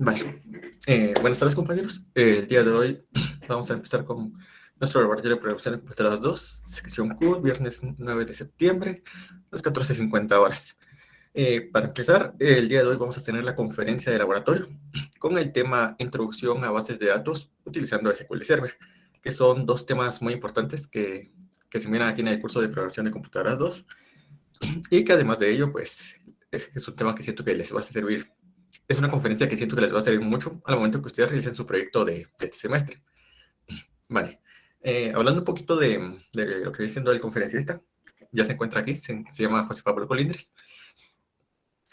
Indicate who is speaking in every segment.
Speaker 1: Vale. Buenas tardes, compañeros. El día de hoy vamos a empezar con nuestro laboratorio de programación de computadoras 2, sección Q, viernes 9 de septiembre, las 14:50 horas. Para empezar, el día de hoy vamos a tener la conferencia de laboratorio con el tema Introducción a bases de datos utilizando SQL Server, que son dos temas muy importantes que se miran aquí en el curso de programación de computadoras 2 y que además de ello, pues, es un tema que siento que les va a servir. Es una conferencia que siento que les va a servir mucho al momento que ustedes realicen su proyecto de este semestre. Vale. Hablando un poquito de lo que viene siendo el conferencista, ya se encuentra aquí, se llama José Pablo Colindres.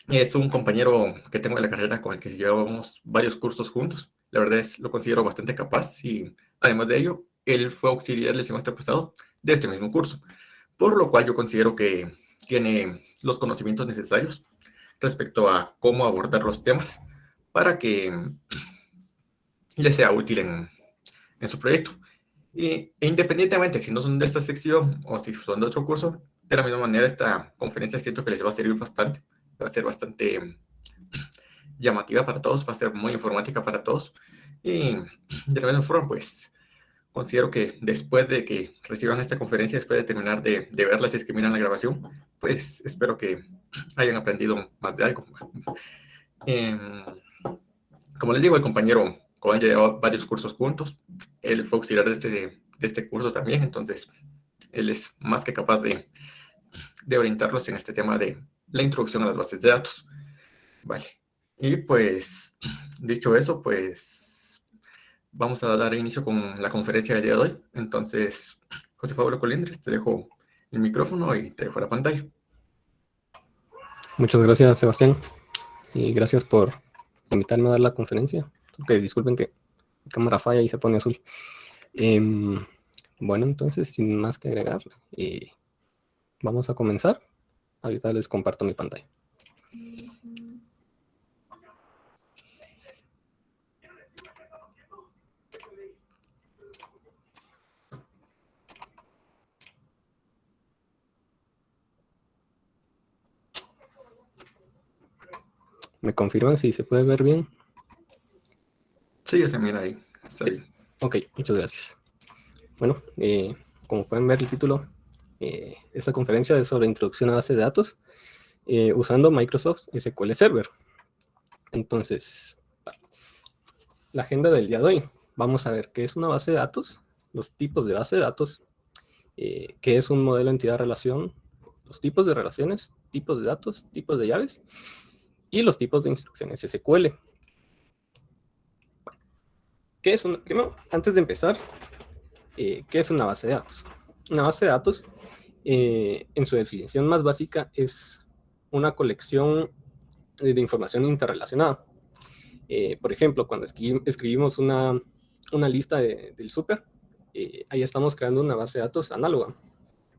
Speaker 1: Es un compañero que tengo en la carrera con el que llevamos varios cursos juntos. La verdad es, lo considero bastante capaz y además de ello, él fue auxiliar el semestre pasado de este mismo curso, por lo cual yo considero que tiene los conocimientos necesarios respecto a cómo abordar los temas para que les sea útil en su proyecto. E independientemente si no son de esta sección o si son de otro curso, de la misma manera esta conferencia siento que les va a servir bastante, va a ser bastante llamativa para todos, va a ser muy informática para todos. Y de la misma forma, pues considero que después de que reciban esta conferencia, después de terminar de verla, si es que miran la grabación, pues espero que hayan aprendido más de algo. Como les digo, el compañero con el llevado varios cursos juntos, él fue auxiliar de este curso también, entonces él es más que capaz de orientarlos en este tema de la introducción a las bases de datos. Vale. Y pues, dicho eso, pues vamos a dar inicio con la conferencia del día de hoy. Entonces, José Pablo Colindres, te dejo el micrófono y te dejo la pantalla.
Speaker 2: Muchas gracias, Sebastián, y gracias por invitarme a dar la conferencia. Okay, disculpen que la cámara falla y se pone azul. Bueno, entonces, sin más que agregar, vamos a comenzar. Ahorita les comparto mi pantalla. ¿Me confirman si se puede ver bien?
Speaker 1: Sí, ya se mira ahí. Está
Speaker 2: Sí.
Speaker 1: bien.
Speaker 2: Ok, muchas gracias. Bueno, como pueden ver el título, esta conferencia es sobre introducción a base de datos usando Microsoft SQL Server. Entonces, la agenda del día de hoy. Vamos a ver qué es una base de datos, los tipos de base de datos, qué es un modelo entidad-relación, los tipos de relaciones, tipos de datos, tipos de llaves y los tipos de instrucciones SQL. ¿Qué es primero, antes de empezar, ¿qué es una base de datos? Una base de datos, en su definición más básica, es una colección de información interrelacionada. Por ejemplo, cuando escribimos una lista del súper, ahí estamos creando una base de datos análoga.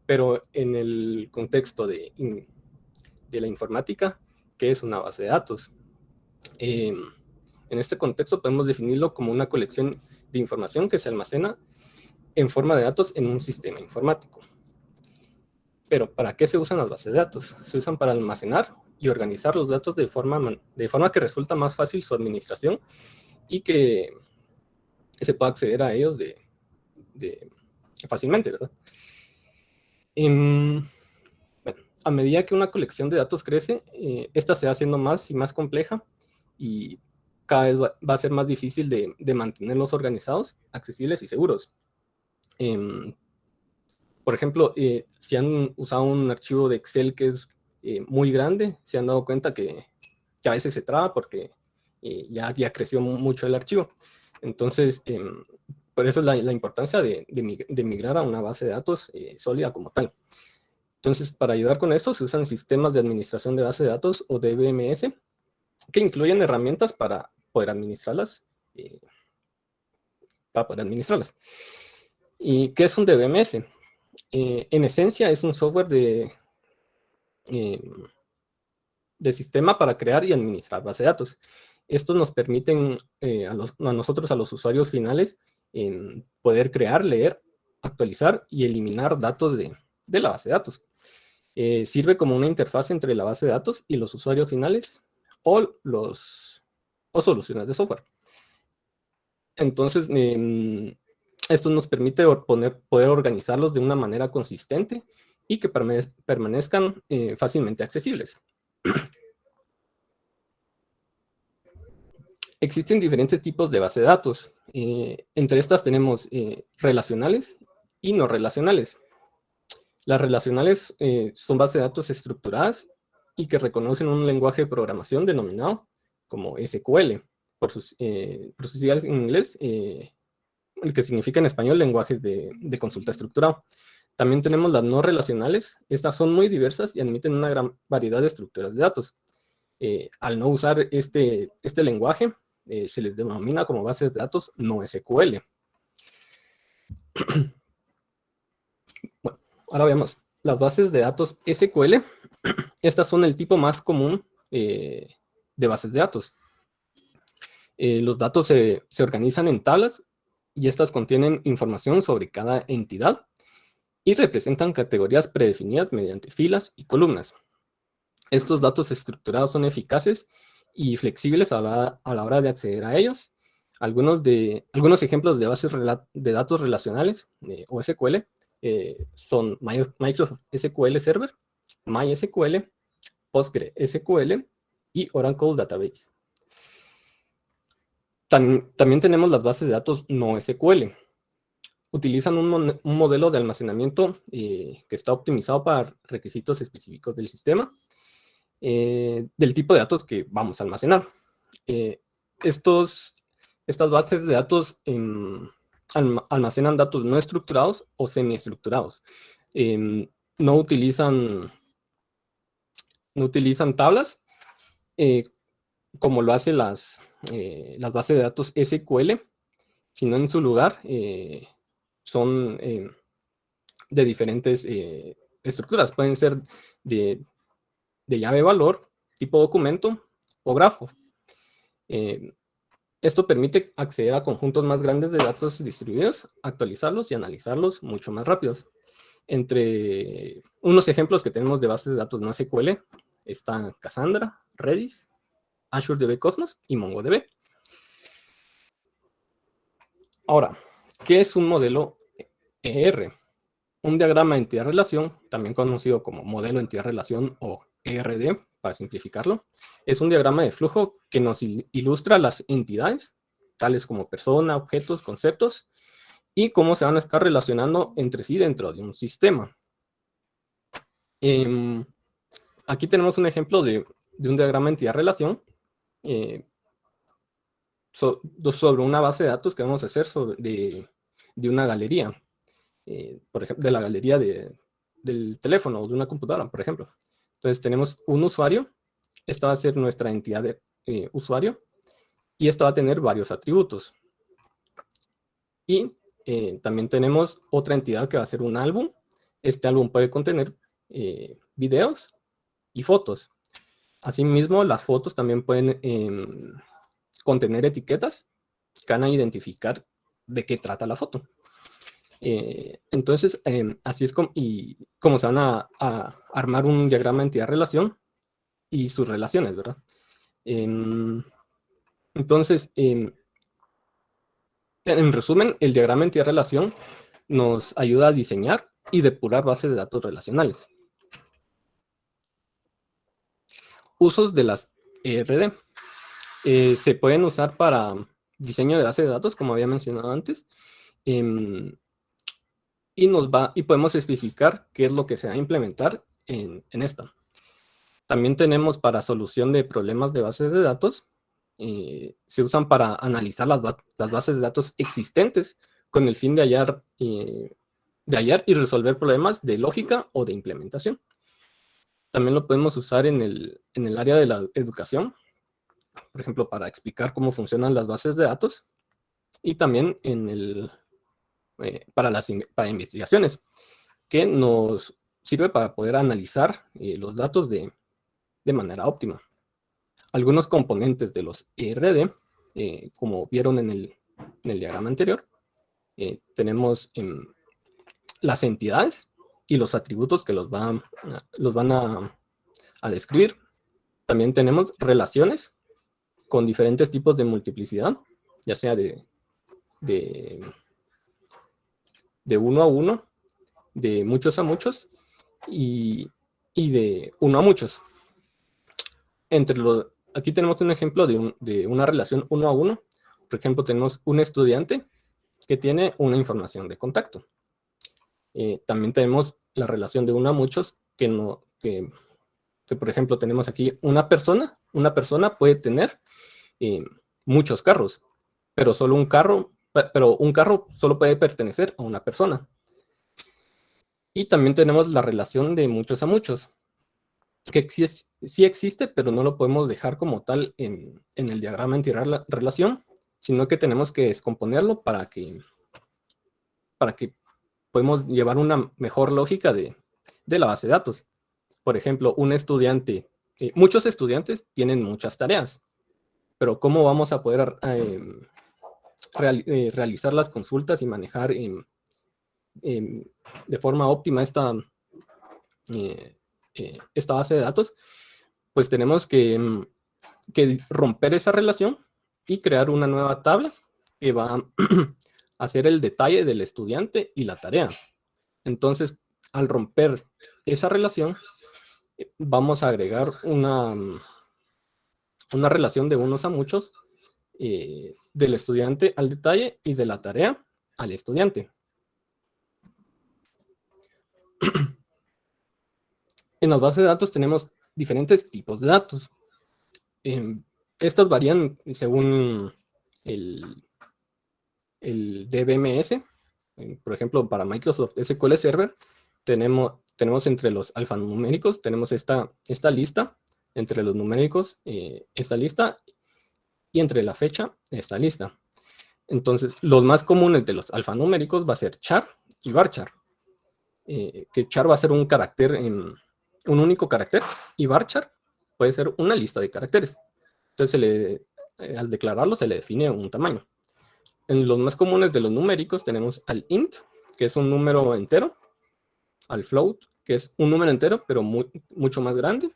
Speaker 2: Pero en el contexto de la informática, ¿qué es una base de datos? En este contexto podemos definirlo como una colección de información que se almacena en forma de datos en un sistema informático. Pero ¿para qué se usan las bases de datos? Se usan para almacenar y organizar los datos de forma que resulta más fácil su administración y que se pueda acceder a ellos fácilmente, ¿verdad? Bueno, a medida que una colección de datos crece, esta se va haciendo más y más compleja y cada vez va a ser más difícil de mantenerlos organizados, accesibles y seguros. Por ejemplo, si han usado un archivo de Excel que es muy grande, se han dado cuenta que a veces se traba porque ya creció mucho el archivo. Entonces, por eso es la importancia de migrar a una base de datos sólida como tal. Entonces, para ayudar con esto, se usan sistemas de administración de base de datos o DBMS, que incluyen herramientas para poder administrarlas. ¿Y qué es un DBMS? En esencia, es un software de sistema para crear y administrar base de datos. Estos nos permiten a nosotros, a los usuarios finales, poder crear, leer, actualizar y eliminar datos de la base de datos. Sirve como una interfaz entre la base de datos y los usuarios finales o los o soluciones de software. Entonces, esto nos permite poder organizarlos de una manera consistente y que permanezcan fácilmente accesibles. Existen diferentes tipos de base de datos. Entre estas tenemos relacionales y no relacionales. Las relacionales son bases de datos estructuradas y que reconocen un lenguaje de programación denominado como SQL, por sus siglas en inglés, que significa en español lenguajes de consulta estructurado. También tenemos las no relacionales. Estas son muy diversas y admiten una gran variedad de estructuras de datos. Al no usar este lenguaje, se les denomina como bases de datos no SQL. Bueno, ahora veamos las bases de datos SQL. Estas son el tipo más común de bases de datos. Los datos se organizan en tablas y estas contienen información sobre cada entidad y representan categorías predefinidas mediante filas y columnas. Estos datos estructurados son eficaces y flexibles a la hora de acceder a ellos. Algunos ejemplos de bases de datos relacionales o SQL son Microsoft SQL Server, MySQL, PostgreSQL y Oracle Database. También tenemos las bases de datos no SQL. Utilizan un modelo de almacenamiento que está optimizado para requisitos específicos del sistema, del tipo de datos que vamos a almacenar. Estas bases de datos almacenan datos no estructurados o semiestructurados. No utilizan tablas como lo hacen las bases de datos SQL, sino en su lugar son de diferentes estructuras. Pueden ser de llave valor, tipo documento o grafo. Esto permite acceder a conjuntos más grandes de datos distribuidos, actualizarlos y analizarlos mucho más rápidos. Entre unos ejemplos que tenemos de bases de datos no SQL están Cassandra, Redis, Azure DB Cosmos y MongoDB. Ahora, ¿qué es un modelo ER? Un diagrama de entidad-relación, también conocido como modelo entidad-relación o ERD, para simplificarlo, es un diagrama de flujo que nos ilustra las entidades, tales como persona, objetos, conceptos, y cómo se van a estar relacionando entre sí dentro de un sistema. Aquí tenemos un ejemplo de un diagrama de entidad-relación sobre una base de datos que vamos a hacer de una galería. Por ejemplo, de la galería del teléfono o de una computadora, por ejemplo. Entonces tenemos un usuario, esta va a ser nuestra entidad de usuario, y esta va a tener varios atributos. Y también tenemos otra entidad que va a ser un álbum. Este álbum puede contener videos y fotos. Asimismo, las fotos también pueden contener etiquetas que van a identificar de qué trata la foto. Entonces, así es como se van a armar un diagrama de entidad-relación y sus relaciones, ¿verdad? Entonces, en resumen, el diagrama de entidad-relación nos ayuda a diseñar y depurar bases de datos relacionales. Usos de las ERD. Se pueden usar para diseño de bases de datos, como había mencionado antes, y podemos especificar qué es lo que se va a implementar en esta. También tenemos para solución de problemas de bases de datos. Se usan para analizar las bases de datos existentes con el fin de hallar y resolver problemas de lógica o de implementación. También lo podemos usar en el área de la educación, por ejemplo, para explicar cómo funcionan las bases de datos, y también para investigaciones, que nos sirve para poder analizar los datos de manera óptima. Algunos componentes de los ERD, como vieron en el diagrama anterior, tenemos las entidades y los atributos que los van a describir. También tenemos relaciones, con diferentes tipos de multiplicidad, ya sea de 1 a 1, de muchos a muchos y de 1 a muchos. Aquí tenemos un ejemplo de una relación 1 a 1. Por ejemplo, tenemos un estudiante que tiene una información de contacto. También tenemos la relación de 1 a muchos, que por ejemplo tenemos aquí una persona puede tener muchos carros, pero un carro solo puede pertenecer a una persona. Y también tenemos la relación de muchos a muchos, que sí existe, pero no lo podemos dejar como tal en el diagrama interrelación, sino que tenemos que descomponerlo para que podamos llevar una mejor lógica de la base de datos. Por ejemplo, muchos estudiantes tienen muchas tareas, pero ¿cómo vamos a poder realizar las consultas y manejar de forma óptima esta base de datos? Pues tenemos que romper esa relación y crear una nueva tabla que va a hacer el detalle del estudiante y la tarea. Entonces, al romper esa relación, vamos a agregar una relación de unos a muchos del estudiante al detalle y de la tarea al estudiante. En las bases de datos tenemos diferentes tipos de datos. Estos varían según el DBMS. Por ejemplo, para Microsoft SQL Server tenemos entre los alfanuméricos, tenemos esta lista, entre los numéricos esta lista, y entre la fecha esta lista. Entonces, los más comunes de los alfanuméricos va a ser char y varchar. Que char va a ser un carácter, un único carácter, y varchar puede ser una lista de caracteres. Entonces, al declararlo se le define un tamaño. En los más comunes de los numéricos tenemos al int, que es un número entero, al float, que es un número entero, pero mucho más grande,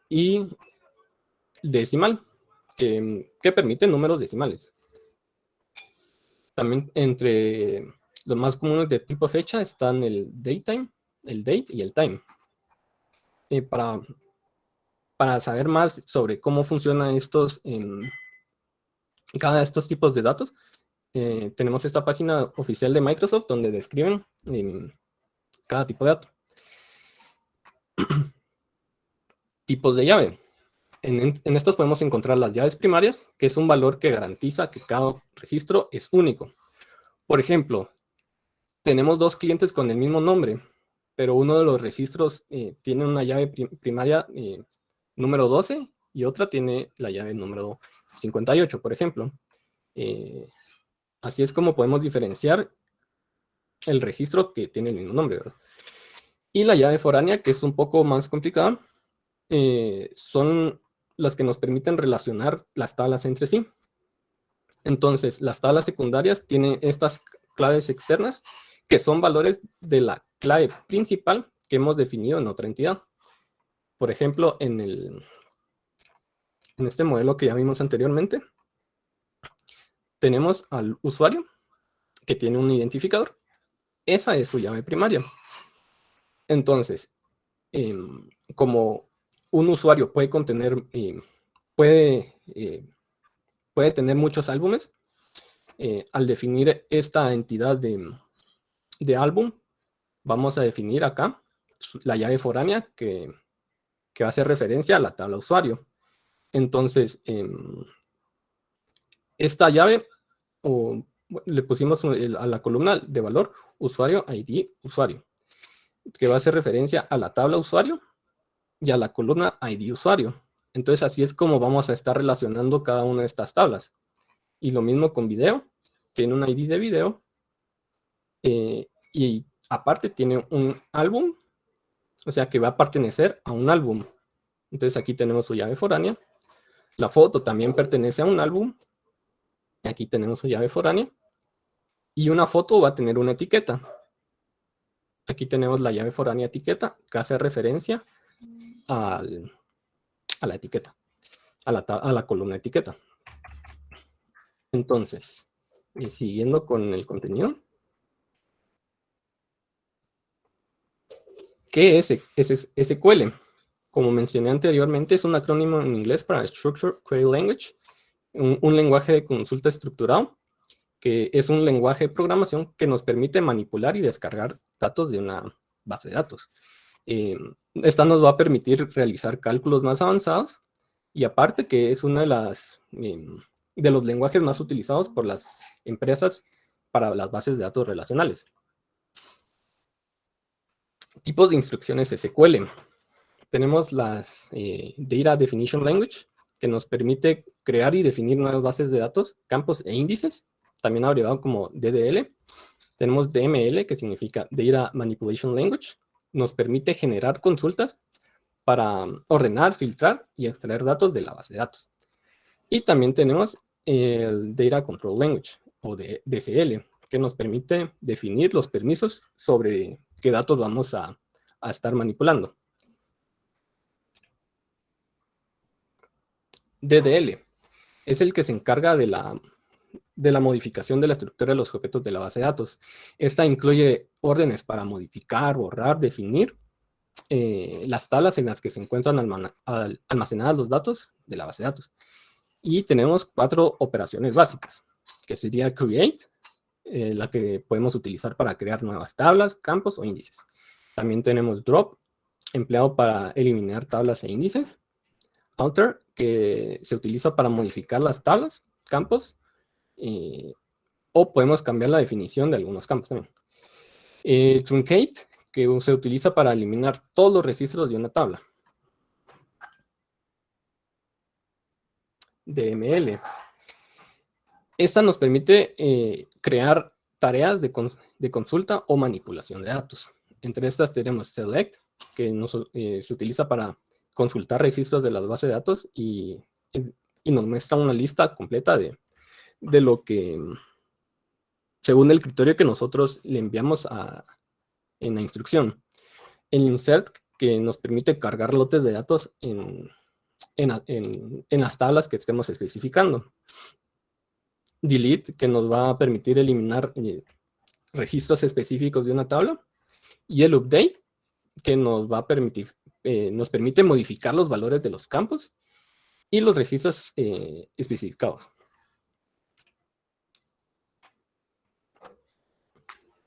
Speaker 2: y decimal, que permite números decimales. También entre los más comunes de tipo fecha están el datetime, el date y el time. Para saber más sobre cómo funcionan cada de estos tipos de datos, tenemos esta página oficial de Microsoft donde describen cada tipo de dato. Tipos de llave. En estos podemos encontrar las llaves primarias, que es un valor que garantiza que cada registro es único. Por ejemplo, tenemos dos clientes con el mismo nombre, pero uno de los registros tiene una llave primaria número 12 y otra tiene la llave número 58, por ejemplo. Así es como podemos diferenciar el registro que tiene el mismo nombre, ¿verdad? Y la llave foránea, que es un poco más complicada, son las que nos permiten relacionar las tablas entre sí. Entonces, las tablas secundarias tienen estas claves externas, que son valores de la clave principal que hemos definido en otra entidad. Por ejemplo, en este modelo que ya vimos anteriormente, tenemos al usuario que tiene un identificador. Esa es su llave primaria. Entonces, como un usuario puede contener, puede tener muchos álbumes, al definir esta entidad de álbum, vamos a definir acá la llave foránea que va a hacer referencia a la tabla usuario. Entonces, esta llave, le pusimos a la columna de valor usuario ID usuario, que va a hacer referencia a la tabla usuario y a la columna ID usuario. Entonces, así es como vamos a estar relacionando cada una de estas tablas. Y lo mismo con video, tiene un ID de video, y aparte tiene un álbum, o sea que va a pertenecer a un álbum. Entonces aquí tenemos su llave foránea. La foto también pertenece a un álbum. Aquí tenemos su llave foránea. Y una foto va a tener una etiqueta. Aquí tenemos la llave foránea etiqueta, que hace referencia a la etiqueta. a la columna etiqueta. Entonces, siguiendo con el contenido. ¿Qué es SQL? Como mencioné anteriormente, es un acrónimo en inglés para Structured Query Language, un lenguaje de consulta estructurado, que es un lenguaje de programación que nos permite manipular y descargar datos de una base de datos. Esta nos va a permitir realizar cálculos más avanzados, y aparte que es una de los lenguajes más utilizados por las empresas para las bases de datos relacionales. Tipos de instrucciones SQL. Tenemos las Data Definition Language, que nos permite crear y definir nuevas bases de datos, campos e índices, también abreviado como DDL. Tenemos DML, que significa Data Manipulation Language. Nos permite generar consultas para ordenar, filtrar y extraer datos de la base de datos. Y también tenemos el Data Control Language, o DCL, que nos permite definir los permisos sobre qué datos vamos a estar manipulando. DDL es el que se encarga de la modificación de la estructura de los objetos de la base de datos. Esta incluye órdenes para modificar, borrar, definir las tablas en las que se encuentran almacenadas los datos de la base de datos. Y tenemos 4 operaciones básicas, que sería create, la que podemos utilizar para crear nuevas tablas, campos o índices. También tenemos drop, empleado para eliminar tablas e índices. Alter, que se utiliza para modificar las tablas, campos, o podemos cambiar la definición de algunos campos también. Truncate, que se utiliza para eliminar todos los registros de una tabla. DML. Esta nos permite crear tareas de consulta o manipulación de datos. Entre estas tenemos select, que se utiliza para consultar registros de las bases de datos y nos muestra una lista completa de lo que, según el criterio que nosotros le enviamos en la instrucción. El insert, que nos permite cargar lotes de datos en las tablas que estemos especificando. Delete, que nos va a permitir eliminar registros específicos de una tabla. Y el update, que nos permite modificar los valores de los campos y los registros especificados.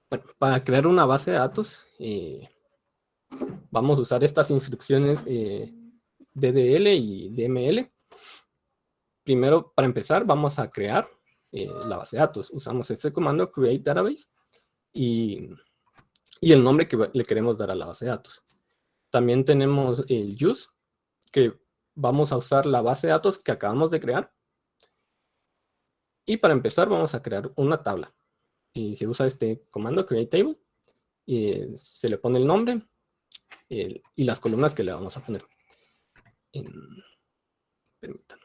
Speaker 2: Bueno, para crear una base de datos, vamos a usar estas instrucciones DDL y DML. Primero, para empezar, vamos a crear la base de datos. Usamos este comando, create database, y el nombre que le queremos dar a la base de datos. También tenemos el use, que vamos a usar la base de datos que acabamos de crear. Y para empezar, vamos a crear una tabla. Y se usa este comando, create table, y se le pone el nombre y las columnas que le vamos a poner. Permítanme.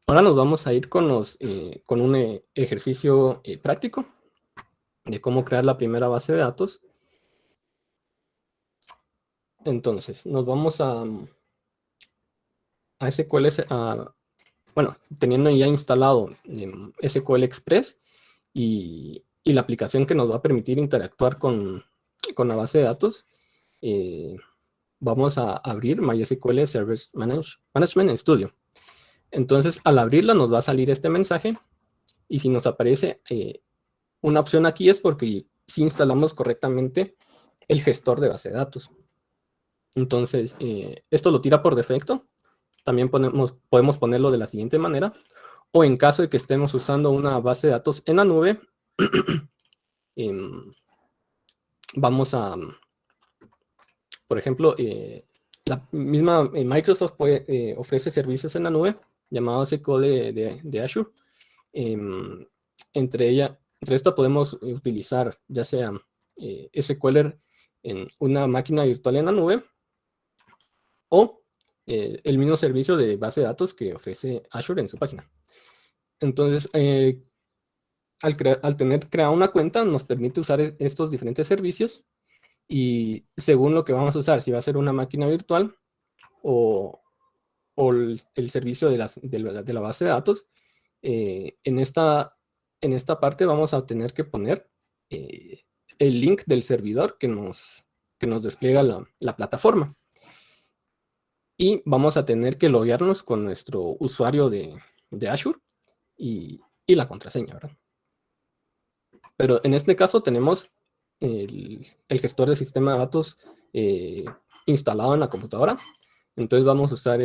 Speaker 2: Ahora nos vamos a ir con un ejercicio práctico de cómo crear la primera base de datos. Entonces, nos vamos a SQL, bueno, teniendo ya instalado SQL Express y la aplicación que nos va a permitir interactuar con la base de datos, vamos a abrir MySQL Service Management Studio. Entonces, al abrirla nos va a salir este mensaje, y si nos aparece una opción aquí es porque sí instalamos correctamente el gestor de base de datos. Entonces, esto lo tira por defecto. También podemos ponerlo de la siguiente manera, o en caso de que estemos usando una base de datos en la nube, vamos a, por ejemplo, la misma Microsoft ofrece servicios en la nube llamados SQL de Azure. Entre estas podemos utilizar ya sea SQL en una máquina virtual en la nube, o el mismo servicio de base de datos que ofrece Azure en su página. Entonces, al tener creada una cuenta, nos permite usar estos diferentes servicios y según lo que vamos a usar, si va a ser una máquina virtual o el servicio de la base de datos, en esta parte vamos a tener que poner el link del servidor que nos despliega la plataforma. Y vamos a tener que loguearnos con nuestro usuario de Azure y la contraseña, ¿verdad? Pero en este caso tenemos el gestor de sistema de datos instalado en la computadora. Entonces vamos a usar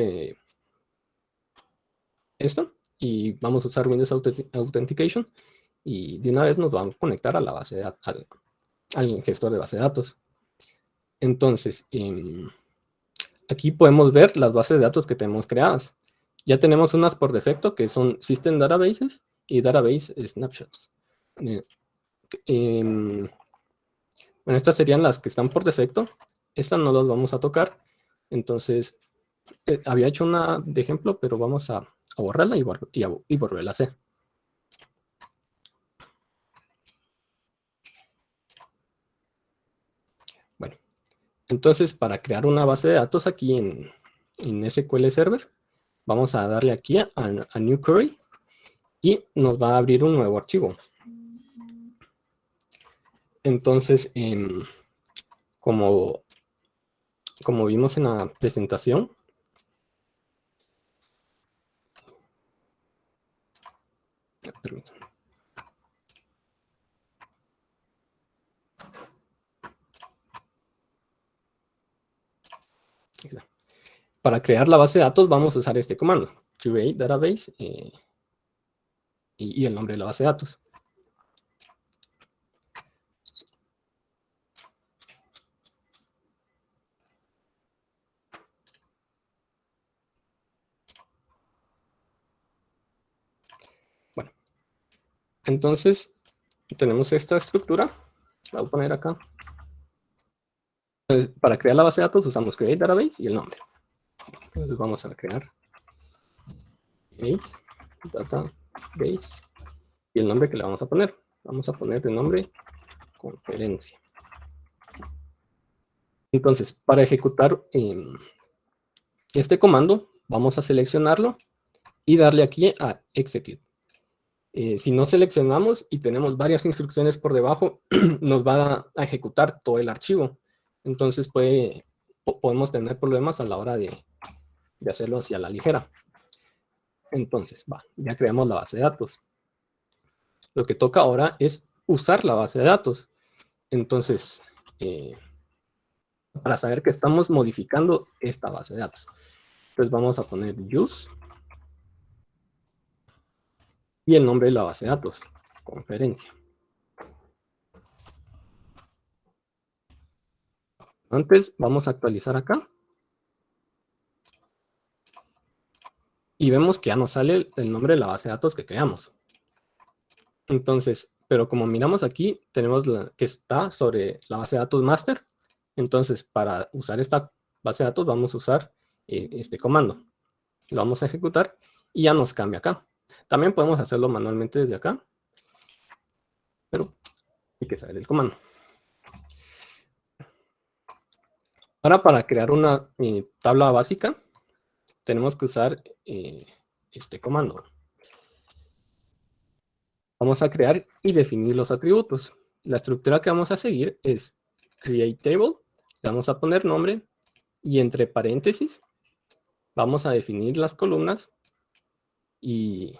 Speaker 2: esto y vamos a usar Windows Authentication y de una vez nos vamos a conectar a la base de al gestor de base de datos. Entonces, aquí podemos ver las bases de datos que tenemos creadas. Ya tenemos unas por defecto que son System Databases y Database Snapshots. Bueno, estas serían las que están por defecto. Estas no las vamos a tocar. Entonces, había hecho una de ejemplo, pero vamos a borrarla y volverla a hacer. Bueno, entonces para crear una base de datos aquí en SQL Server, vamos a darle aquí a New Query y nos va a abrir un nuevo archivo. Entonces, como vimos en la presentación, permítanme. Para crear la base de datos vamos a usar este comando, create database y el nombre de la base de datos. Bueno, entonces tenemos esta estructura, la voy a poner acá. Entonces, para crear la base de datos usamos create database y el nombre. Entonces vamos a crear create database y el nombre que le vamos a poner. Vamos a poner de nombre conferencia. Entonces, para ejecutar este comando, vamos a seleccionarlo y darle aquí a execute. Si no seleccionamos y tenemos varias instrucciones por debajo, nos va a ejecutar todo el archivo. Entonces podemos tener problemas a la hora de hacerlo hacia la ligera. Entonces, ya creamos la base de datos. Lo que toca ahora es usar la base de datos. Entonces, para saber que estamos modificando esta base de datos. Entonces vamos a poner use y el nombre de la base de datos, conferencia. Antes vamos a actualizar acá. Y vemos que ya nos sale el nombre de la base de datos que creamos. Entonces, pero como miramos aquí, tenemos que está sobre la base de datos master. Entonces, para usar esta base de datos, vamos a usar este comando. Lo vamos a ejecutar y ya nos cambia acá. También podemos hacerlo manualmente desde acá, pero hay que saber el comando. Ahora, para crear una tabla básica, tenemos que usar este comando. Vamos a crear y definir los atributos. La estructura que vamos a seguir es create table, le vamos a poner nombre y entre paréntesis vamos a definir las columnas y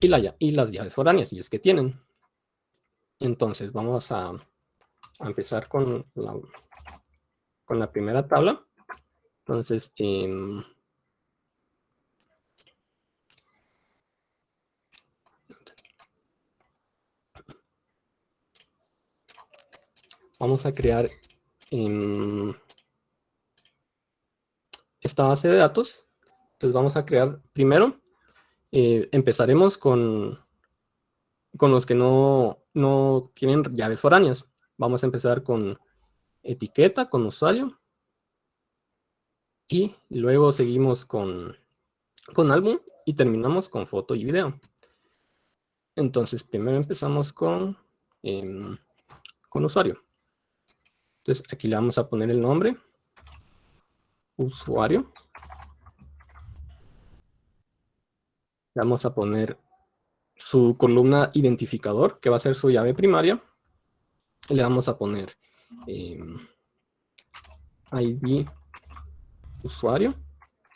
Speaker 2: las llaves foráneas, si es que tienen. Entonces vamos a empezar con la primera tabla. Entonces, vamos a crear esta base de datos. Entonces vamos a crear primero, empezaremos con los que no tienen llaves foráneas. Vamos a empezar con etiqueta, con usuario. Y luego seguimos con álbum y terminamos con foto y video. Entonces, primero empezamos con usuario. Entonces, aquí le vamos a poner el nombre, usuario. Le vamos a poner su columna identificador, que va a ser su llave primaria. Le vamos a poner ID usuario.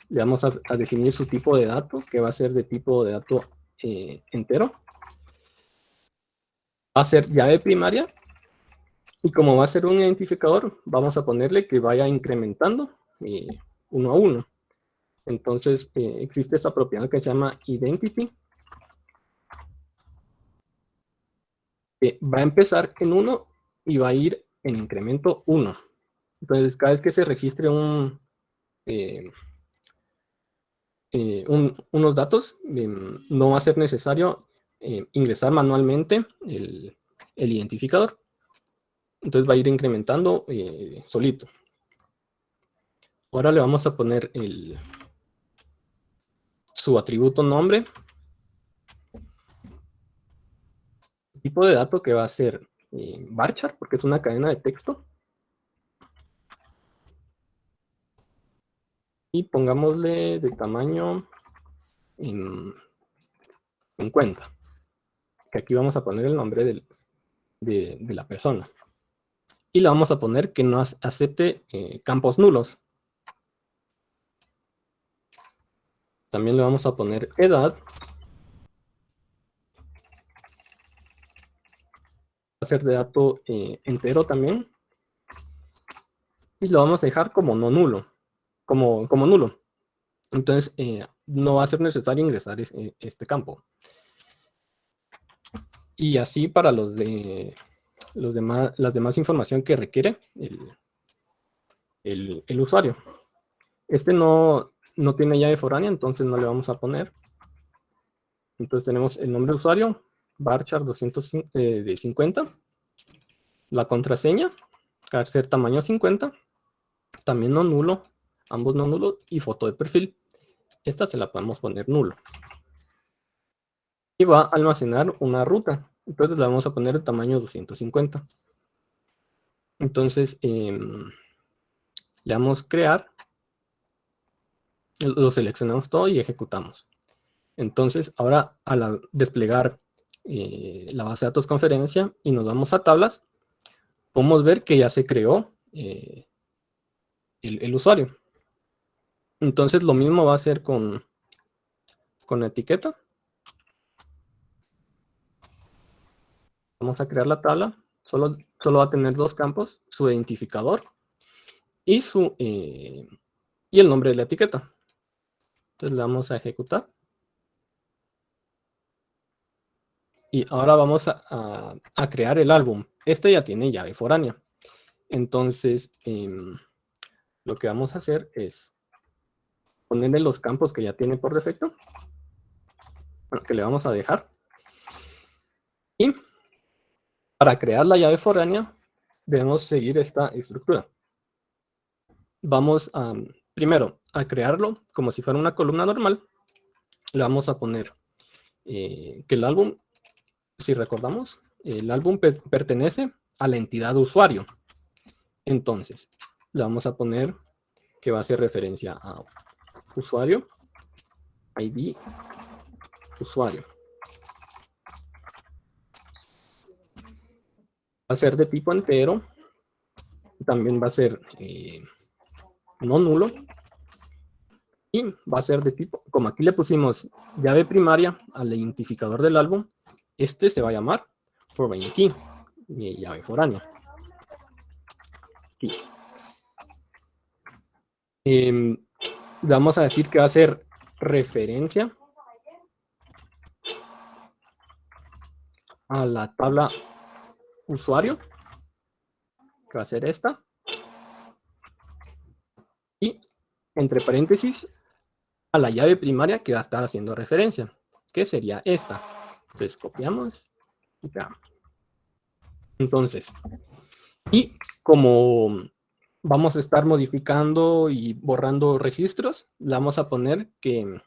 Speaker 2: Le vamos a definir su tipo de dato, que va a ser de tipo de dato entero. Va a ser llave primaria. Y como va a ser un identificador, vamos a ponerle que vaya incrementando uno a uno. Entonces, existe esa propiedad que se llama identity. Que va a empezar en 1 y va a ir en incremento 1. Entonces, cada vez que se registre unos datos, no va a ser necesario ingresar manualmente el identificador. Entonces va a ir incrementando solito. Ahora le vamos a poner su atributo nombre, tipo de dato que va a ser varchar, porque es una cadena de texto. Y pongámosle de tamaño 50. Que aquí vamos a poner el nombre de la persona. Y le vamos a poner que no acepte campos nulos. También le vamos a poner edad. Va a ser de dato entero también. Y lo vamos a dejar como no nulo. Como nulo. Entonces, no va a ser necesario ingresar este campo. Y así para las demás información que requiere el usuario. Este no tiene llave foránea, entonces no le vamos a poner. Entonces tenemos el nombre de usuario, varchar 250. La contraseña, que va a ser tamaño 50. También no nulo, ambos no nulos. Y foto de perfil. Esta se la podemos poner nulo. Y va a almacenar una ruta. Entonces la vamos a poner de tamaño 250. Entonces, le damos crear. Lo seleccionamos todo y ejecutamos. Entonces, ahora al desplegar la base de datos conferencia y nos vamos a tablas, podemos ver que ya se creó el usuario. Entonces, lo mismo va a hacer con la etiqueta. Vamos a crear la tabla. Solo va a tener dos campos, su identificador y el nombre de la etiqueta. Entonces, le vamos a ejecutar. Y ahora vamos a crear el álbum. Este ya tiene llave foránea. Entonces, lo que vamos a hacer es ponerle los campos que ya tiene por defecto, que le vamos a dejar. Y para crear la llave foránea, debemos seguir esta estructura. Vamos primero a crearlo como si fuera una columna normal. Le vamos a poner que el álbum, si recordamos, el álbum pertenece a la entidad usuario. Entonces, le vamos a poner que va a hacer referencia a usuario, ID, usuario. Va a ser de tipo entero. También va a ser no nulo. Y va a ser de tipo, como aquí le pusimos llave primaria al identificador del álbum, este se va a llamar foreign key, y llave foránea. Vamos a decir que va a ser referencia a la tabla usuario, que va a ser esta, y entre paréntesis a la llave primaria que va a estar haciendo referencia, que sería esta. Entonces copiamos y pegamos. Entonces, y como vamos a estar modificando y borrando registros. Le vamos a poner que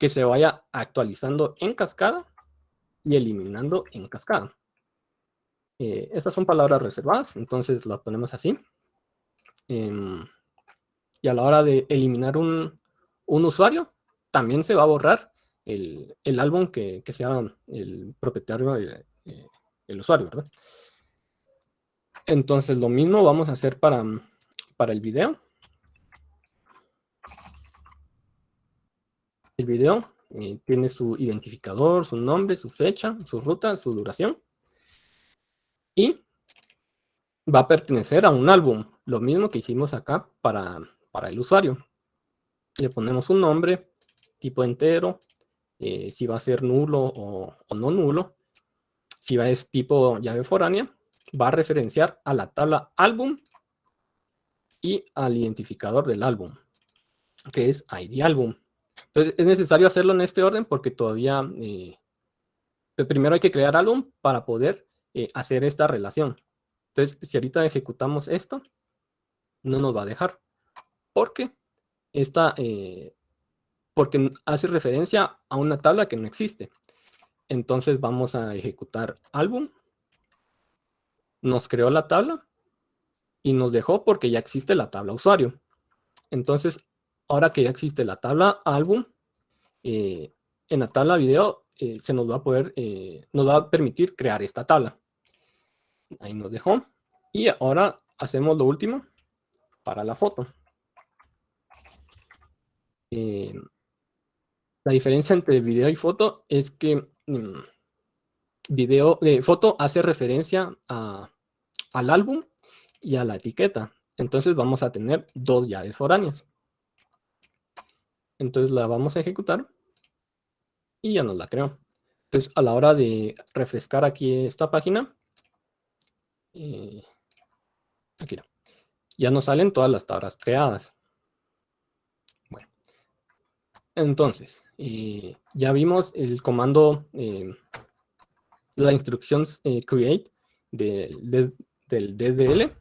Speaker 2: se vaya actualizando en cascada y eliminando en cascada. Estas son palabras reservadas, entonces las ponemos así. Y a la hora de eliminar un usuario, también se va a borrar el álbum que sea el propietario, el usuario, ¿verdad? Entonces lo mismo vamos a hacer para el video. El video tiene su identificador, su nombre, su fecha, su ruta, su duración. Y va a pertenecer a un álbum. Lo mismo que hicimos acá para el usuario. Le ponemos un nombre, tipo entero, si va a ser nulo o no nulo. Si va a ser tipo llave foránea, va a referenciar a la tabla álbum y al identificador del álbum, que es ID álbum. Entonces es necesario hacerlo en este orden porque todavía primero hay que crear álbum para poder hacer esta relación. Entonces, si ahorita ejecutamos esto, no nos va a dejar porque porque hace referencia a una tabla que no existe. Entonces vamos a ejecutar álbum. Nos creó la tabla y nos dejó porque ya existe la tabla usuario. Entonces, ahora que ya existe la tabla álbum, en la tabla video se nos va a poder, nos va a permitir crear esta tabla. Ahí nos dejó. Y ahora hacemos lo último para la foto. La diferencia entre video y foto es que foto hace referencia al álbum y a la etiqueta. Entonces vamos a tener dos llaves foráneas. Entonces la vamos a ejecutar y ya nos la creó. Entonces a la hora de refrescar aquí esta página, aquí no, ya nos salen todas las tablas creadas. Bueno, entonces ya vimos el comando, la instrucción create del DDL.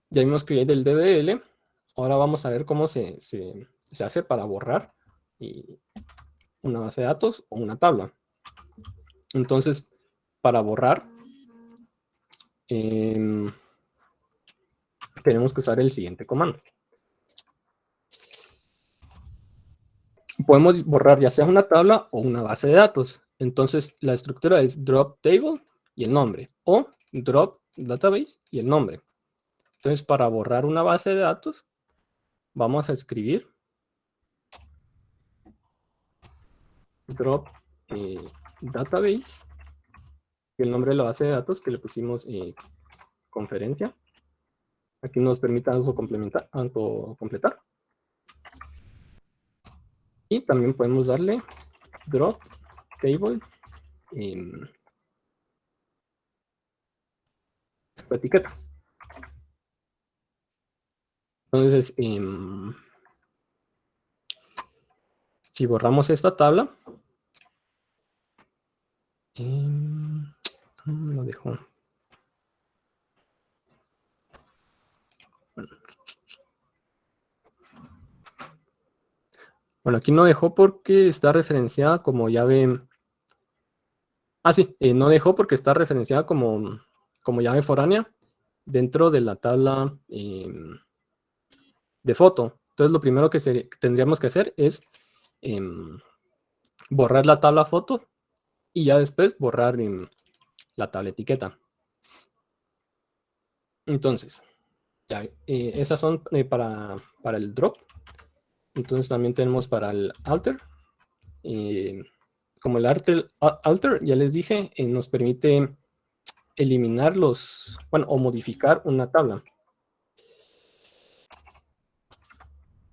Speaker 2: Ya vimos create del DDL. Ahora vamos a ver cómo se hace para borrar una base de datos o una tabla. Entonces, para borrar, tenemos que usar el siguiente comando. Podemos borrar ya sea una tabla o una base de datos. Entonces, la estructura es drop table y el nombre, o drop database y el nombre. Entonces, para borrar una base de datos, vamos a escribir drop database y el nombre de la base de datos que le pusimos conferencia. Aquí nos permite autocompletar. Y también podemos darle drop table etiqueta. Entonces, si borramos esta tabla, lo dejo. Bueno, aquí no dejó porque está referenciada como llave. Sí, no dejó porque está referenciada como llave foránea dentro de la tabla de foto. Entonces, lo primero que tendríamos que hacer es borrar la tabla foto y ya después borrar la tabla etiqueta. Entonces, ya, esas son para el drop. Entonces también tenemos para el alter. Como el alter, ya les dije, nos permite eliminar o modificar una tabla.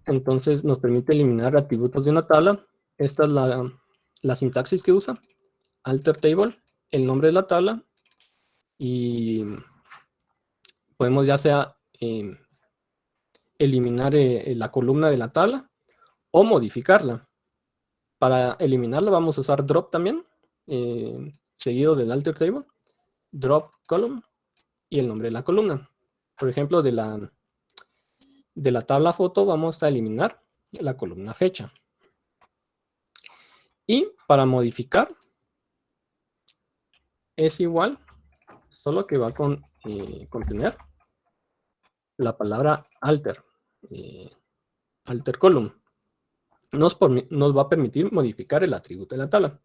Speaker 2: Entonces nos permite eliminar atributos de una tabla. Esta es la sintaxis que usa. Alter table, el nombre de la tabla. Y podemos ya sea eliminar la columna de la tabla o modificarla. Para eliminarla vamos a usar drop también, seguido del alter table, drop column y el nombre de la columna. Por ejemplo, de la tabla foto vamos a eliminar la columna fecha. Y para modificar es igual, solo que va a contener la palabra alter, alter column. Nos va a permitir modificar el atributo de la tabla.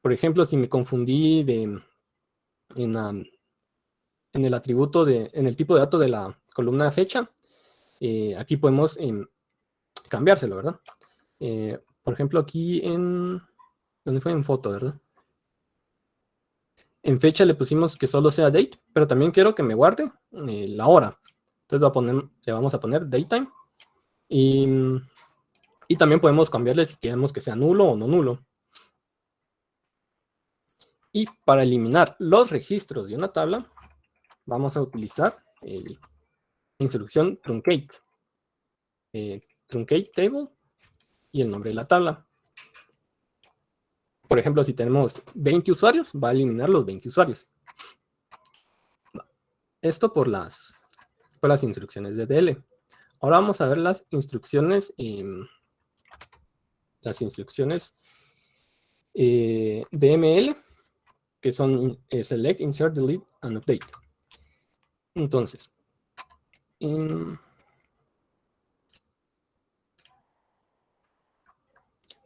Speaker 2: Por ejemplo, si me confundí en el atributo en el tipo de dato de la columna fecha, aquí podemos cambiárselo, ¿verdad? Por ejemplo, aquí ¿dónde fue? En foto, ¿verdad? En fecha le pusimos que solo sea date, pero también quiero que me guarde la hora. Entonces le vamos a poner datetime. Y también podemos cambiarle si queremos que sea nulo o no nulo. Y para eliminar los registros de una tabla, vamos a utilizar la instrucción truncate. Truncate table y el nombre de la tabla. Por ejemplo, si tenemos 20 usuarios, va a eliminar los 20 usuarios. Esto por las instrucciones de DL. Ahora vamos a ver las instrucciones DML, que son select, insert, delete, and update. Entonces,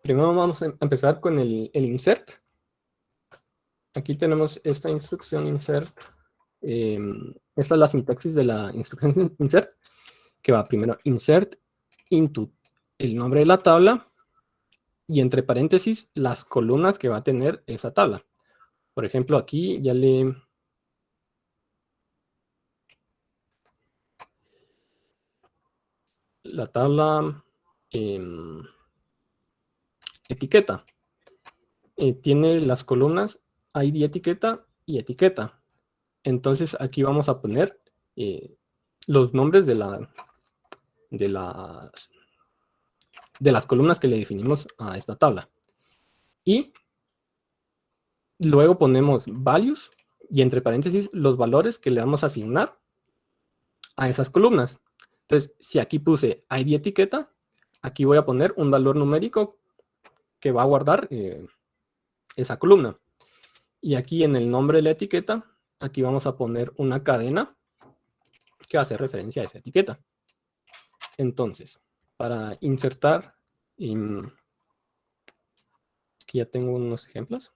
Speaker 2: primero vamos a empezar con el insert. Aquí tenemos esta instrucción insert. Esta es la sintaxis de la instrucción insert, que va primero insert into el nombre de la tabla y entre paréntesis las columnas que va a tener esa tabla. Por ejemplo, aquí ya la tabla etiqueta tiene las columnas ID etiqueta y etiqueta. Entonces aquí vamos a poner los nombres de las columnas que le definimos a esta tabla. Y luego ponemos values y entre paréntesis los valores que le vamos a asignar a esas columnas. Entonces, si aquí puse ID etiqueta, aquí voy a poner un valor numérico que va a guardar esa columna. Y aquí en el nombre de la etiqueta, aquí vamos a poner una cadena que va a hacer referencia a esa etiqueta. Entonces, para insertar, aquí ya tengo unos ejemplos.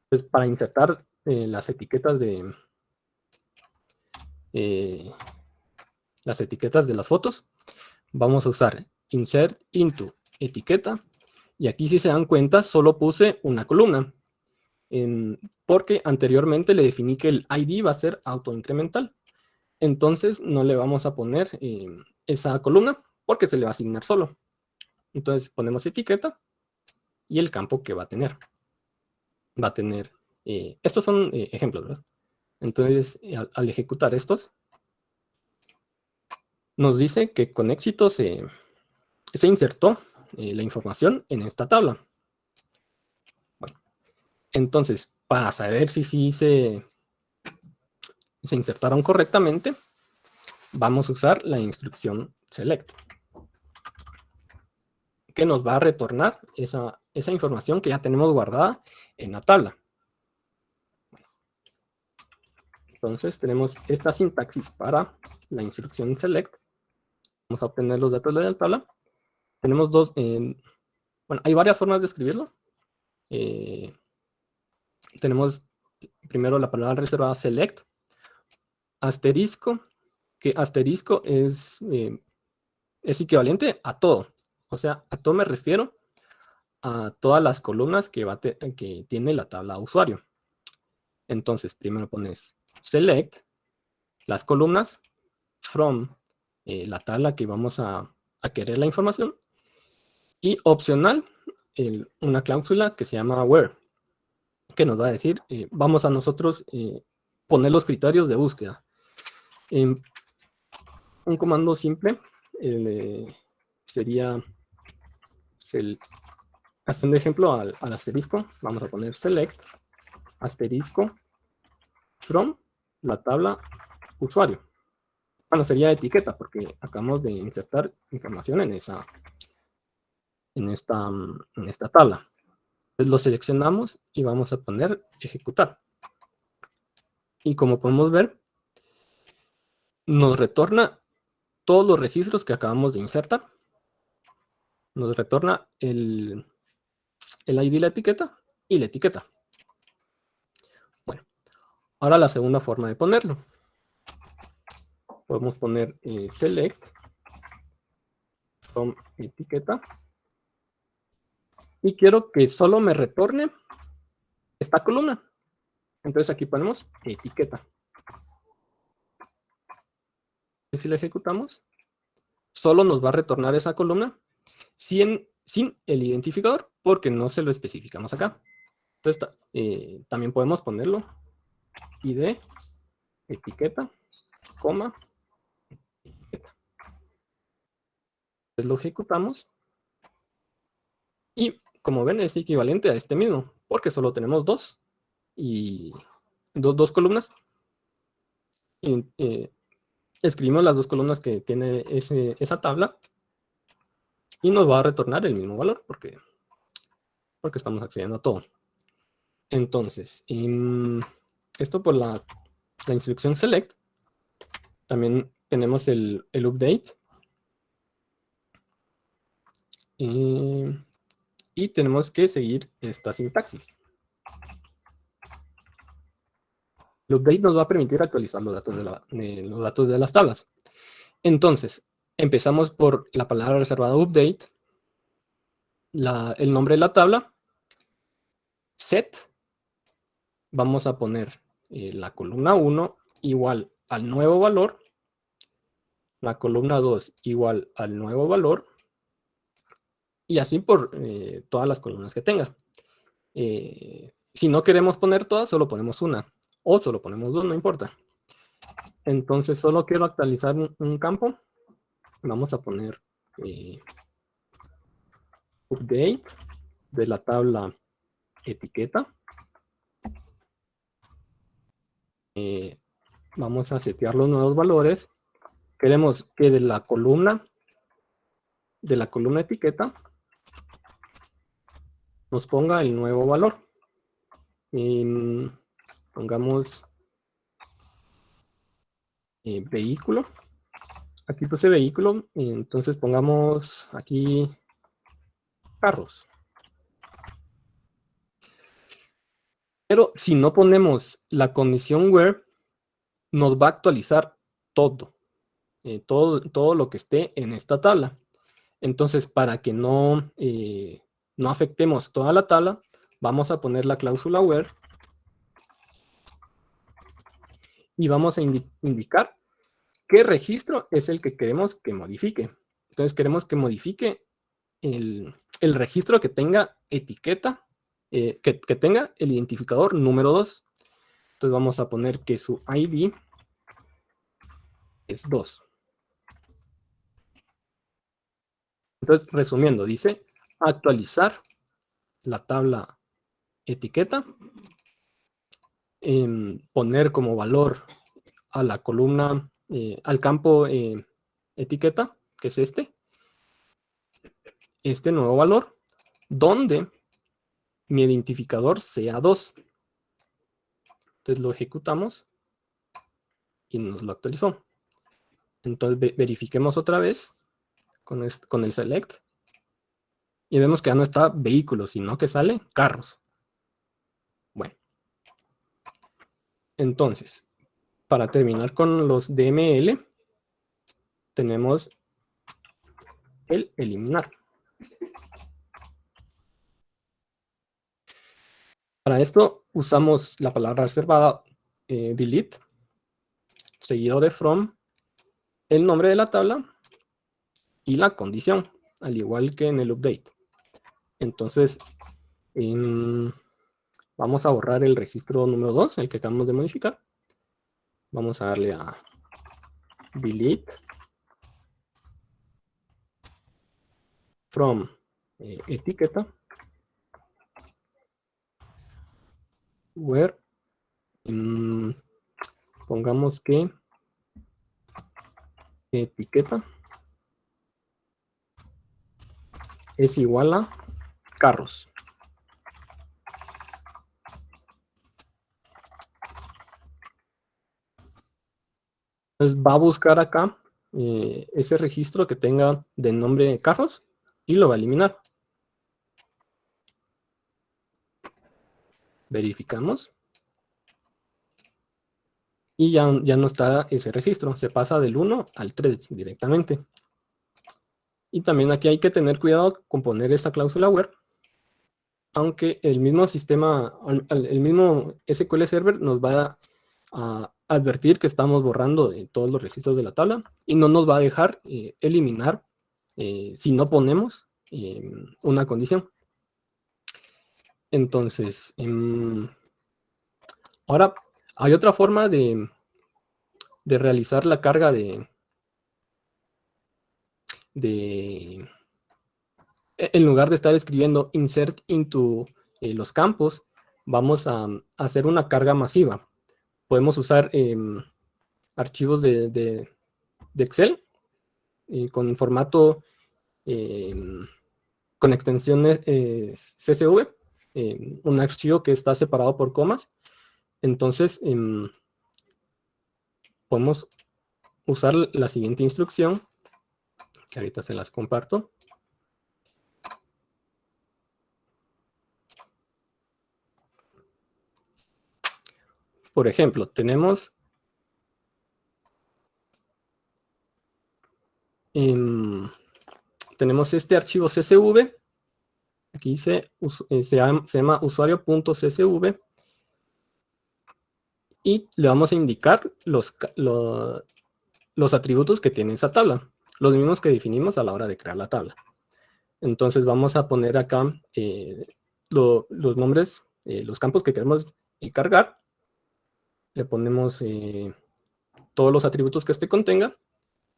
Speaker 2: Pues para insertar las etiquetas de las fotos, vamos a usar insert into etiqueta. Y aquí, si se dan cuenta, solo puse una columna. Porque anteriormente le definí que el ID va a ser autoincremental. Entonces no le vamos a poner esa columna porque se le va a asignar solo. Entonces ponemos etiqueta y el campo que va a tener. Va a tener, estos son ejemplos, ¿verdad? Entonces al ejecutar estos, nos dice que con éxito se insertó la información en esta tabla. Bueno, entonces para saber si sí se insertaron correctamente, vamos a usar la instrucción select, que nos va a retornar esa información que ya tenemos guardada en la tabla. Entonces tenemos esta sintaxis para la instrucción select. Vamos a obtener los datos de la tabla. Tenemos dos, bueno, hay varias formas de escribirlo. Tenemos primero la palabra reservada select, asterisco, que asterisco es equivalente a todo. O sea, a todo me refiero a todas las columnas que tiene la tabla usuario. Entonces, primero pones select, las columnas, from la tabla que vamos a querer la información, y opcional, una cláusula que se llama where, que nos va a decir, vamos a nosotros poner los criterios de búsqueda. Un comando simple sería, haciendo ejemplo al asterisco, vamos a poner select asterisco from la tabla usuario. Bueno, sería etiqueta porque acabamos de insertar información en esta tabla. Entonces lo seleccionamos y vamos a poner ejecutar. Y como podemos ver, nos retorna todos los registros que acabamos de insertar. Nos retorna el ID de la etiqueta y la etiqueta. Bueno, ahora la segunda forma de ponerlo. Podemos poner select from etiqueta. Y quiero que solo me retorne esta columna. Entonces aquí ponemos etiqueta. Y si la ejecutamos, solo nos va a retornar esa columna sin el identificador, porque no se lo especificamos acá. Entonces también podemos ponerlo ID, etiqueta, coma, etiqueta. Entonces lo ejecutamos. Y como ven, es equivalente a este mismo, porque solo tenemos dos columnas. Y, escribimos las dos columnas que tiene esa tabla y nos va a retornar el mismo valor porque estamos accediendo a todo. Entonces, esto por la instrucción select. También tenemos el update. Y tenemos que seguir esta sintaxis. El update nos va a permitir actualizar los datos de las tablas. Entonces, empezamos por la palabra reservada update, el nombre de la tabla, set, vamos a poner la columna 1 igual al nuevo valor, la columna 2 igual al nuevo valor, y así por todas las columnas que tenga. Si no queremos poner todas, solo ponemos una, o solo ponemos dos, no importa. Entonces solo quiero actualizar un campo, vamos a poner update de la tabla etiqueta. Vamos a setear los nuevos valores. Queremos que de la columna etiqueta nos ponga el nuevo valor. Pongamos vehículo. Aquí puse vehículo, y entonces pongamos aquí carros. Pero si no ponemos la condición where, nos va a actualizar todo. Todo lo que esté en esta tabla. Entonces, para que no afectemos toda la tabla, vamos a poner la cláusula where y vamos a indicar qué registro es el que queremos que modifique. Entonces, queremos que modifique el registro que tenga etiqueta, que tenga el identificador número 2. Entonces, vamos a poner que su ID es 2. Entonces, resumiendo, dice actualizar la tabla etiqueta, poner como valor a la columna, al campo etiqueta, que es este nuevo valor, donde mi identificador sea 2. Entonces lo ejecutamos y nos lo actualizó. Entonces verifiquemos otra vez con el select y vemos que ya no está vehículos, sino que sale carros. Bueno. Entonces, para terminar con los DML, tenemos el eliminar. Para esto usamos la palabra reservada delete, seguido de from, el nombre de la tabla y la condición, al igual que en el update. Entonces, vamos a borrar el registro número 2, el que acabamos de modificar. Vamos a darle a delete from etiqueta where pongamos que etiqueta es igual a carros. Entonces va a buscar acá ese registro que tenga de nombre carros y lo va a eliminar. Verificamos. Y ya no está ese registro. Se pasa del 1 al 3 directamente. Y también aquí hay que tener cuidado con poner esta cláusula where, aunque el mismo sistema, el mismo SQL Server nos va a advertir que estamos borrando todos los registros de la tabla y no nos va a dejar eliminar si no ponemos una condición. Entonces, ahora hay otra forma de realizar la carga en lugar de estar escribiendo insert into los campos, vamos a hacer una carga masiva. Podemos usar archivos de Excel con formato, con extensiones CSV, un archivo que está separado por comas. Entonces, podemos usar la siguiente instrucción, que ahorita se las comparto. Por ejemplo, tenemos este archivo CSV. Aquí se llama usuario.csv. Y le vamos a indicar los atributos que tiene esa tabla. Los mismos que definimos a la hora de crear la tabla. Entonces vamos a poner acá los nombres, los campos que queremos cargar. Le ponemos todos los atributos que este contenga.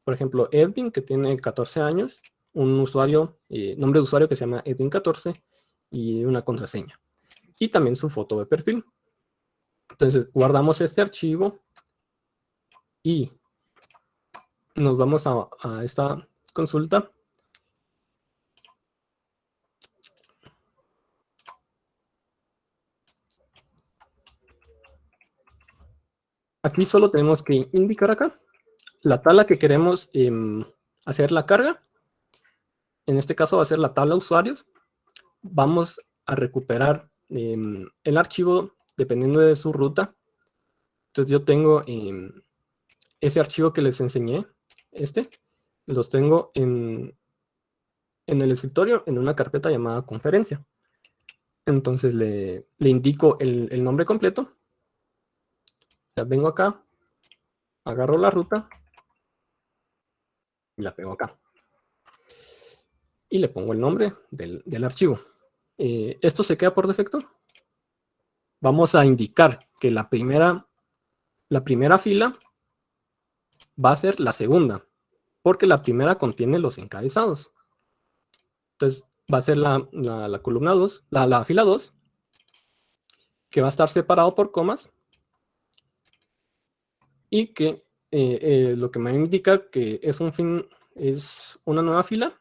Speaker 2: Por ejemplo, Edwin, que tiene 14 años, un usuario, nombre de usuario que se llama Edwin14 y una contraseña. Y también su foto de perfil. Entonces, guardamos este archivo y nos vamos a esta consulta. Aquí solo tenemos que indicar acá la tabla que queremos hacer la carga. En este caso va a ser la tabla usuarios. Vamos a recuperar el archivo dependiendo de su ruta. Entonces yo tengo ese archivo que les enseñé, los tengo en el escritorio en una carpeta llamada conferencia. Entonces le indico el nombre completo. Ya vengo acá, agarro la ruta y la pego acá. Y le pongo el nombre del archivo. ¿Esto se queda por defecto? Vamos a indicar que la primera fila va a ser la segunda, porque la primera contiene los encabezados. Entonces va a ser la columna 2, la fila 2, que va a estar separado por comas, y que lo que me indica que es una nueva fila,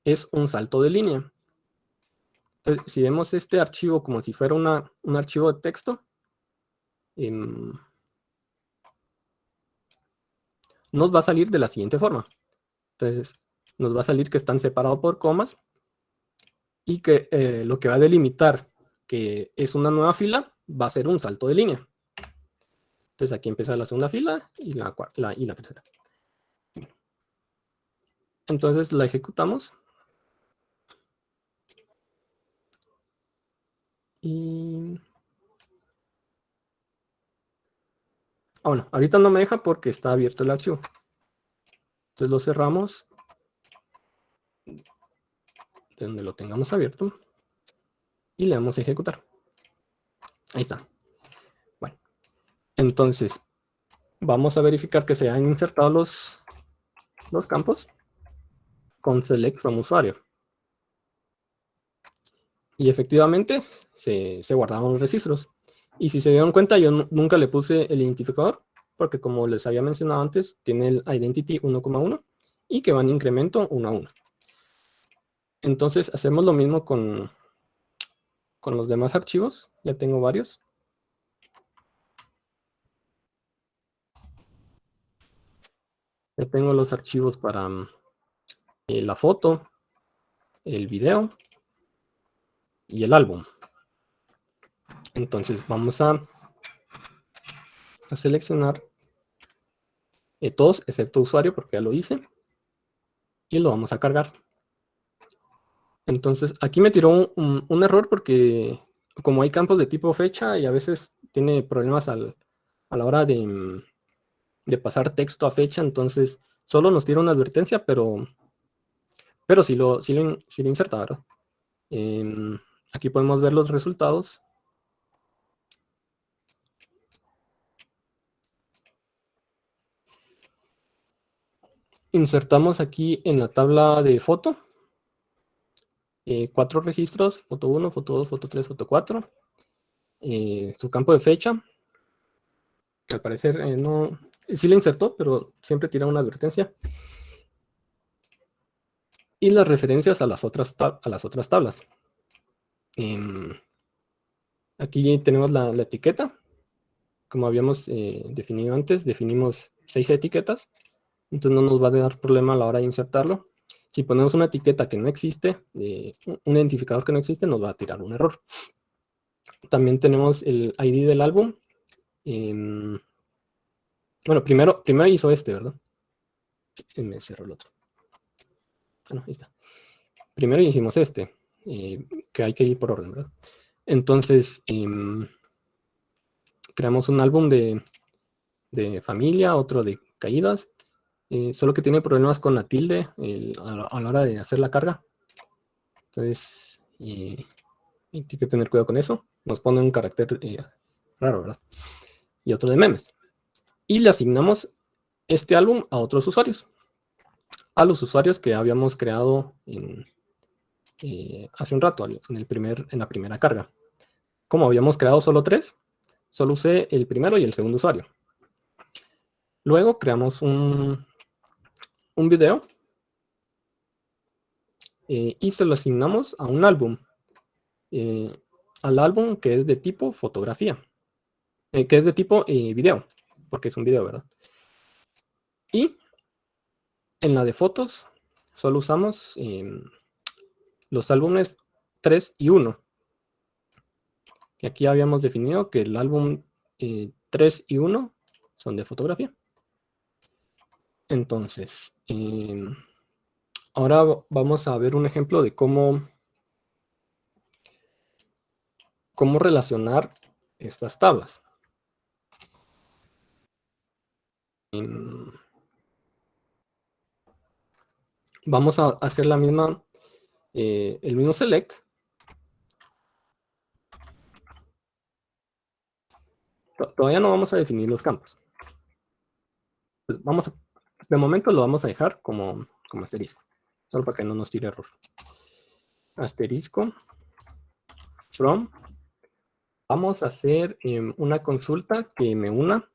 Speaker 2: es un salto de línea. Entonces, si vemos este archivo como si fuera un archivo de texto, nos va a salir de la siguiente forma. Entonces, nos va a salir que están separados por comas y que lo que va a delimitar que es una nueva fila va a ser un salto de línea. Entonces, aquí empieza la segunda fila y la tercera. Entonces, la ejecutamos. Y... bueno, ahorita no me deja porque está abierto el archivo. Entonces lo cerramos de donde lo tengamos abierto y le damos a ejecutar. Ahí está. Bueno, entonces vamos a verificar que se han insertado los campos con select from usuario. Y efectivamente se guardaron los registros. Y si se dieron cuenta, yo nunca le puse el identificador, porque como les había mencionado antes, tiene el identity 1,1 y que va en incremento 1 a 1. Entonces hacemos lo mismo con los demás archivos. Ya tengo varios. Ya tengo los archivos para la foto, el video y el álbum. Entonces vamos a seleccionar todos excepto usuario, porque ya lo hice, y lo vamos a cargar. Entonces aquí me tiró un error porque como hay campos de tipo fecha y a veces tiene problemas a la hora de pasar texto a fecha, entonces solo nos tira una advertencia, pero sí lo inserta, ¿verdad? Aquí podemos ver los resultados. Insertamos aquí en la tabla de foto 4 registros, foto 1, foto 2, foto 3, foto 4. Su campo de fecha, que al parecer no, sí lo insertó, pero siempre tira una advertencia. Y las referencias a las otras tablas. Aquí tenemos la etiqueta. Como habíamos definido antes, definimos 6 etiquetas. Entonces no nos va a dar problema a la hora de insertarlo. Si ponemos una etiqueta que no existe, un identificador que no existe, nos va a tirar un error. También tenemos el ID del álbum. Bueno, primero hizo este, ¿verdad? Me cerró el otro. Ah, no, ahí está. Primero hicimos este, que hay que ir por orden, ¿verdad? Entonces, creamos un álbum de familia, otro de caídas, solo que tiene problemas con la tilde a la hora de hacer la carga. Entonces, hay que tener cuidado con eso. Nos pone un carácter raro, ¿verdad? Y otro de memes. Y le asignamos este álbum a otros usuarios. A los usuarios que habíamos creado hace un rato, en la primera carga. Como habíamos creado solo 3, solo usé el primero y el segundo usuario. Luego creamos un video y se lo asignamos a un álbum. Al álbum que es de tipo fotografía. Que es de tipo video, porque es un video, ¿verdad? Y en la de fotos solo usamos los álbumes 3 y 1. Y aquí habíamos definido que el álbum 3 y 1 son de fotografía. Entonces, ahora vamos a ver un ejemplo de cómo relacionar estas tablas. Vamos a hacer la misma, el mismo select. Todavía no vamos a definir los campos. De momento lo vamos a dejar como asterisco, solo para que no nos tire error. Asterisco from. Vamos a hacer una consulta que me una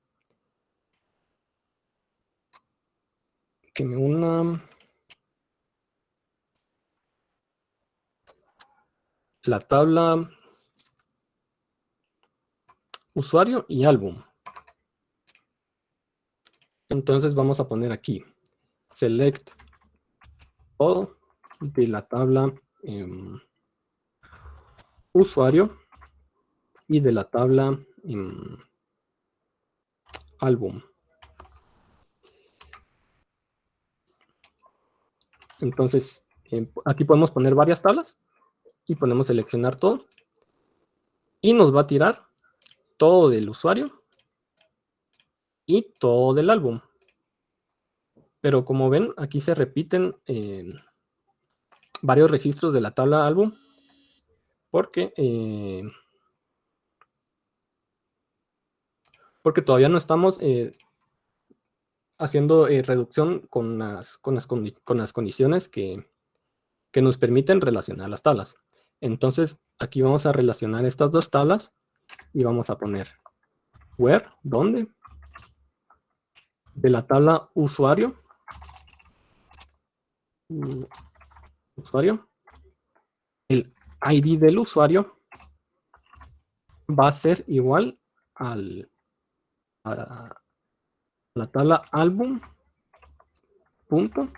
Speaker 2: la tabla usuario y álbum. Entonces vamos a poner aquí select all de la tabla usuario y de la tabla álbum. Entonces aquí podemos poner varias tablas y podemos seleccionar todo y nos va a tirar todo del usuario y todo del álbum. Pero como ven, aquí se repiten varios registros de la tabla álbum porque todavía no estamos haciendo reducción con las condiciones que nos permiten relacionar las tablas. Entonces, aquí vamos a relacionar estas dos tablas y vamos a poner where, ¿dónde? De la tabla usuario, el ID del usuario va a ser igual a la tabla álbum, punto,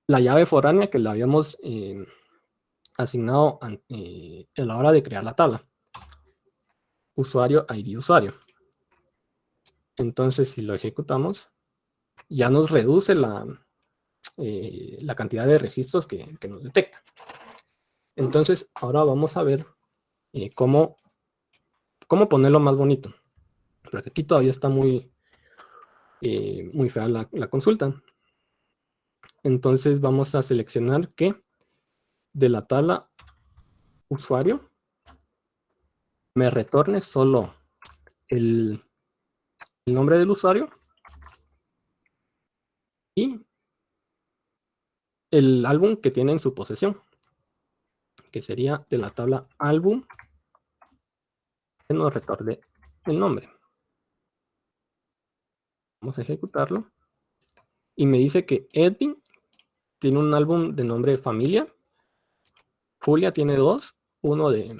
Speaker 2: la llave foránea que le habíamos asignado a la hora de crear la tabla. Usuario, ID, usuario. Entonces, si lo ejecutamos, ya nos reduce la cantidad de registros que nos detecta. Entonces, ahora vamos a ver cómo ponerlo más bonito. Porque aquí todavía está muy fea la consulta. Entonces, vamos a seleccionar que de la tabla usuario me retorne solo el nombre del usuario y el álbum que tiene en su posesión, que sería de la tabla álbum que nos retorne el nombre. Vamos a ejecutarlo. Y me dice que Edwin tiene un álbum de nombre Familia. Julia tiene dos, uno de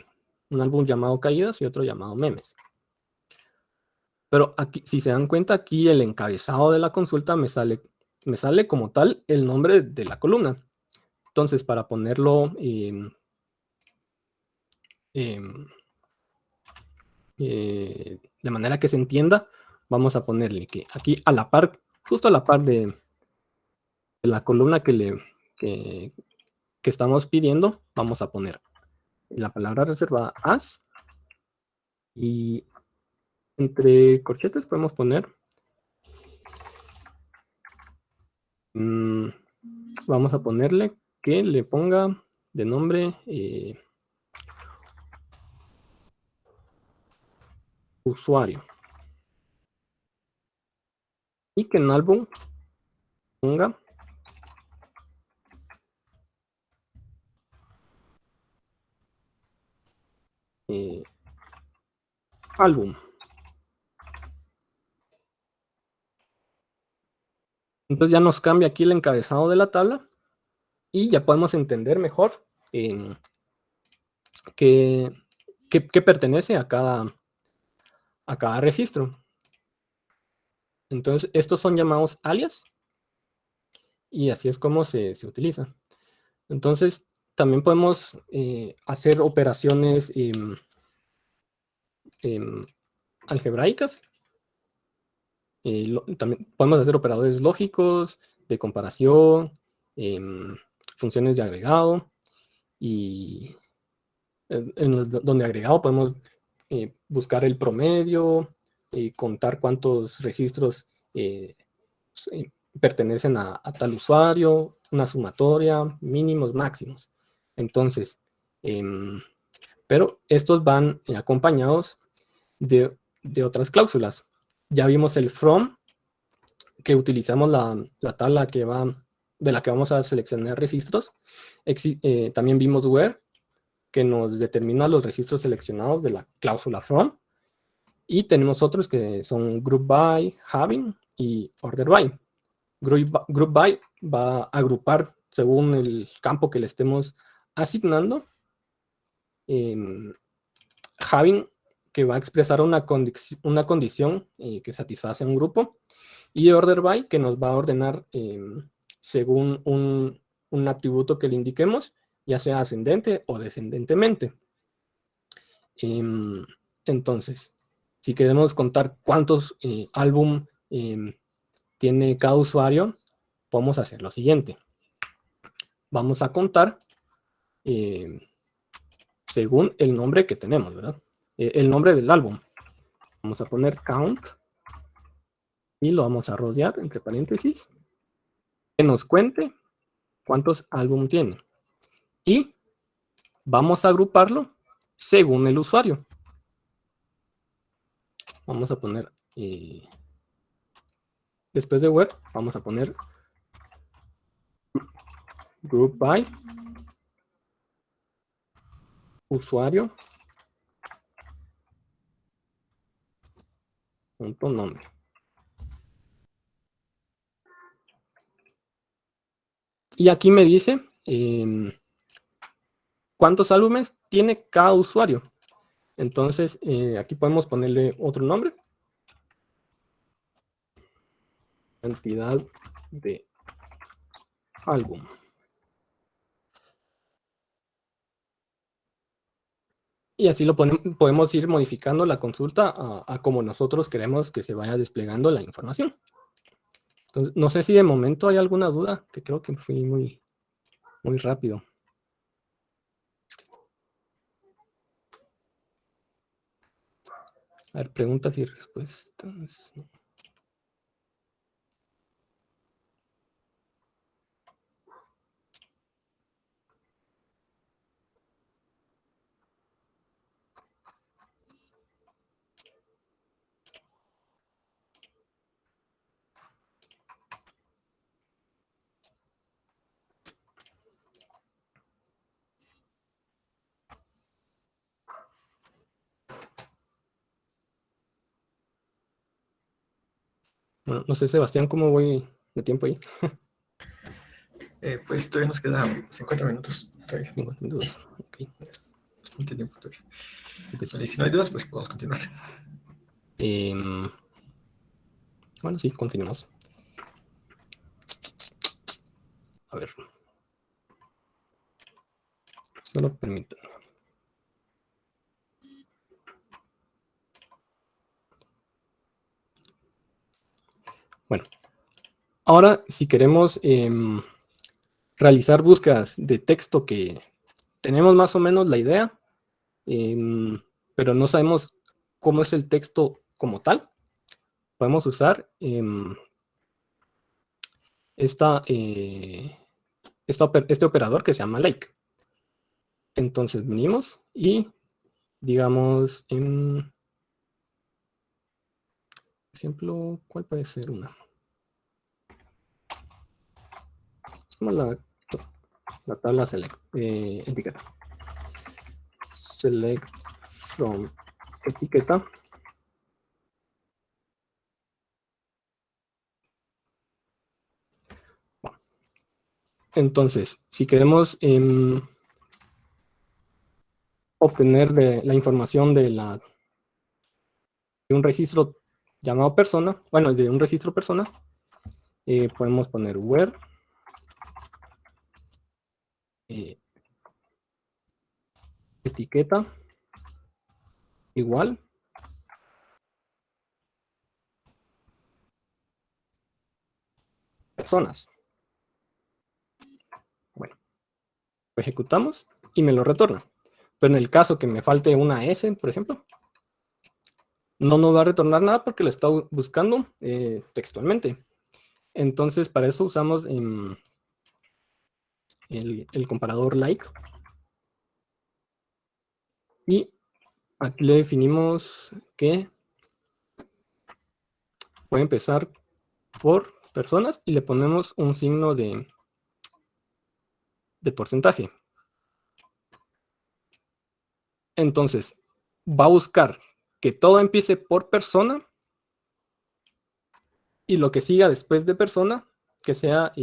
Speaker 2: un álbum llamado Caídas y otro llamado Memes. Pero aquí, si se dan cuenta, aquí el encabezado de la consulta me sale como tal el nombre de la columna. Entonces, para ponerlo de manera que se entienda, vamos a ponerle que aquí a la par, justo a la par de la columna que estamos pidiendo, vamos a poner la palabra reservada as, y entre corchetes podemos poner vamos a ponerle que le ponga de nombre usuario, y que en álbum ponga álbum. Entonces ya nos cambia aquí el encabezado de la tabla y ya podemos entender mejor qué pertenece a cada registro. Entonces estos son llamados alias y así es como se utiliza. Entonces también podemos hacer operaciones algebraicas. También podemos hacer operadores lógicos, de comparación, funciones de agregado, y donde agregado podemos buscar el promedio, contar cuántos registros pertenecen a tal usuario, una sumatoria, mínimos, máximos. Entonces, pero estos van acompañados de otras cláusulas. Ya vimos el from, que utilizamos la tabla de la que vamos a seleccionar registros. También vimos where, que nos determina los registros seleccionados de la cláusula from. Y tenemos otros que son group by, having y order by. Group by va a agrupar según el campo que le estemos asignando. Having, que va a expresar una condición que satisface a un grupo, y order by, que nos va a ordenar según un atributo que le indiquemos, ya sea ascendente o descendentemente. Entonces, si queremos contar cuántos álbum tiene cada usuario, podemos hacer lo siguiente. Vamos a contar según el nombre que tenemos, ¿verdad? El nombre del álbum. Vamos a poner count y lo vamos a rodear entre paréntesis. Que nos cuente cuántos álbum tiene. Y vamos a agruparlo según el usuario. Vamos a poner después de where vamos a poner group by usuario punto nombre. Y aquí me dice cuántos álbumes tiene cada usuario. Entonces, aquí podemos ponerle otro nombre. Cantidad de álbum. Y así lo podemos ir modificando la consulta a como nosotros queremos que se vaya desplegando la información. Entonces, no sé si de momento hay alguna duda, que creo que fui muy rápido. A ver, preguntas y respuestas. Bueno, no sé, Sebastián, ¿cómo voy de tiempo ahí?
Speaker 1: Pues todavía nos quedan 50 minutos. Todavía.
Speaker 2: 50 minutos. Okay.
Speaker 1: Es bastante tiempo todavía.
Speaker 2: Sí, pues,
Speaker 1: Vale, si no hay dudas, pues podemos continuar.
Speaker 2: Bueno, sí, continuamos. A ver. Solo permítanme. Bueno, ahora si queremos realizar búsquedas de texto que tenemos más o menos la idea, pero no sabemos cómo es el texto como tal, podemos usar este operador que se llama like. Entonces venimos y digamos, por ejemplo, ¿cuál puede ser una? Usamos la tabla select, etiqueta. Select from etiqueta. Entonces, si queremos obtener la información de un registro llamado persona, bueno, de un registro persona, podemos poner where etiqueta igual personas. Bueno, lo ejecutamos y me lo retorna. Pero en el caso que me falte una S, por ejemplo, no nos va a retornar nada porque lo está buscando textualmente. Entonces, para eso usamos el comparador like. Y aquí le definimos que puede empezar por personas y le ponemos un signo de porcentaje. Entonces, va a buscar que todo empiece por persona y lo que siga después de persona, que sea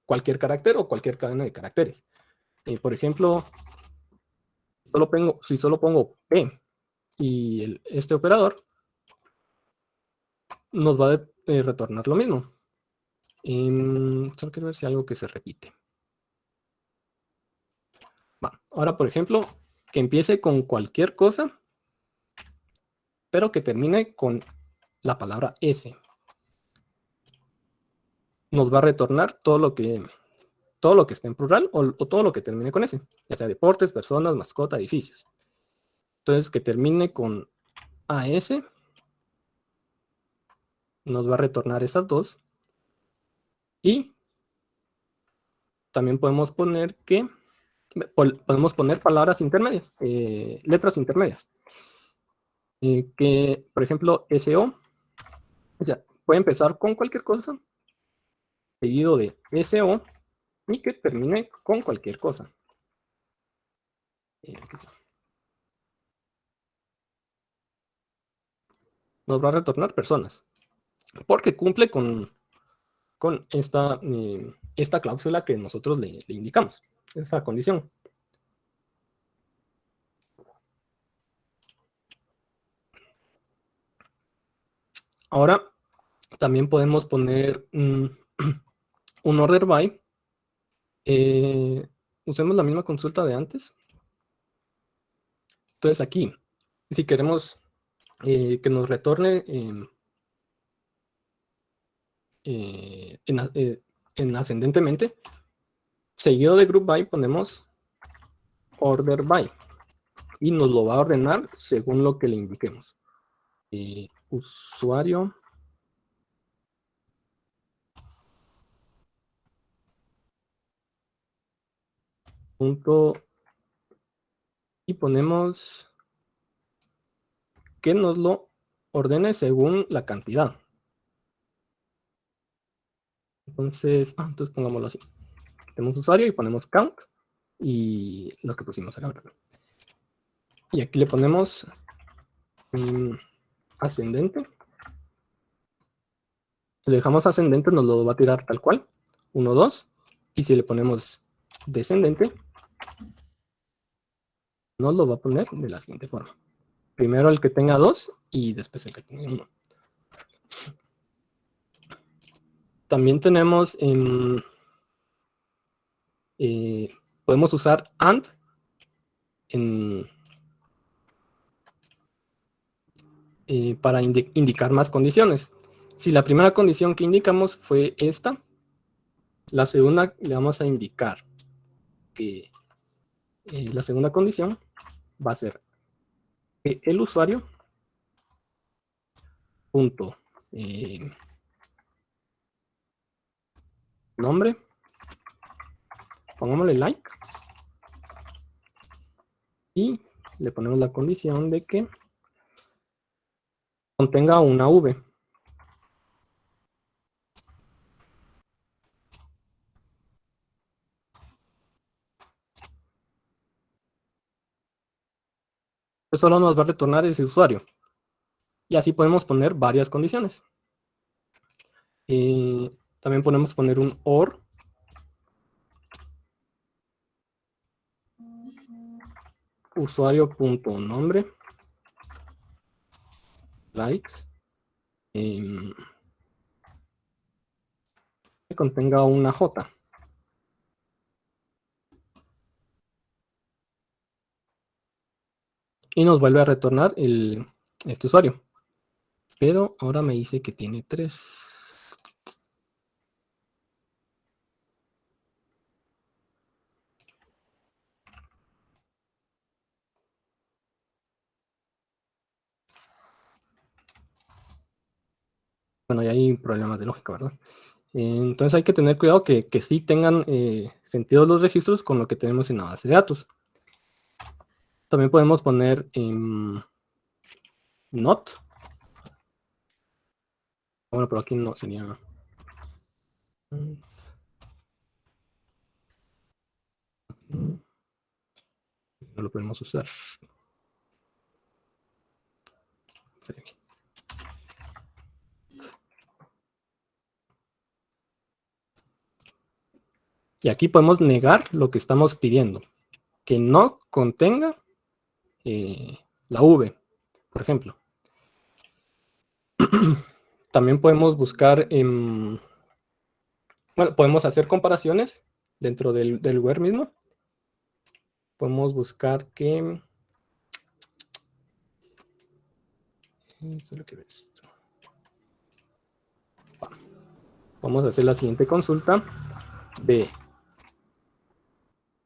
Speaker 2: cualquier carácter o cualquier cadena de caracteres. Por ejemplo, si solo pongo P y este operador, nos va a retornar lo mismo. Solo quiero ver si hay algo que se repite. Ahora, por ejemplo, que empiece con cualquier cosa, pero que termine con la palabra S. Nos va a retornar todo lo que esté en plural o todo lo que termine con S, ya sea deportes, personas, mascota, edificios. Entonces, que termine con AS, nos va a retornar esas dos. Y también podemos poner palabras intermedias, letras intermedias. Que, por ejemplo, SO, o sea, puede empezar con cualquier cosa, seguido de SO, y que termine con cualquier cosa. Nos va a retornar personas, porque cumple con esta cláusula que nosotros le indicamos, esa condición. Ahora, también podemos poner un order by. Usemos la misma consulta de antes. Entonces aquí, si queremos que nos retorne en ascendentemente, seguido de group by ponemos order by y nos lo va a ordenar según lo que le indiquemos. Usuario punto y ponemos que nos lo ordene según la cantidad. Entonces pongámoslo así. Tenemos usuario y ponemos count y lo que pusimos acá. Y aquí le ponemos ascendente. Si le dejamos ascendente nos lo va a tirar tal cual, 1, 2. Y si le ponemos descendente, nos lo va a poner de la siguiente forma. Primero el que tenga 2 y después el que tenga 1. También tenemos podemos usar AND para indicar más condiciones. Si la primera condición que indicamos fue esta, la segunda le vamos a indicar que la segunda condición va a ser que el usuario punto nombre, pongámosle like y le ponemos la condición de que contenga una V. Pues solo nos va a retornar ese usuario. Y así podemos poner varias condiciones. También podemos poner un OR. Usuario.nombre. Like. Que contenga una J. Y nos vuelve a retornar este usuario. Pero ahora me dice que tiene 3. Bueno, ya hay problemas de lógica, ¿verdad? Entonces hay que tener cuidado que sí tengan sentido los registros con lo que tenemos en la base de datos. También podemos poner not. Bueno, pero aquí no sería. No lo podemos usar. Y aquí podemos negar lo que estamos pidiendo. Que no contenga la V, por ejemplo. También podemos buscar, bueno, podemos hacer comparaciones dentro del where mismo. Podemos buscar que... Esto es lo que ves. Vamos a hacer la siguiente consulta. B.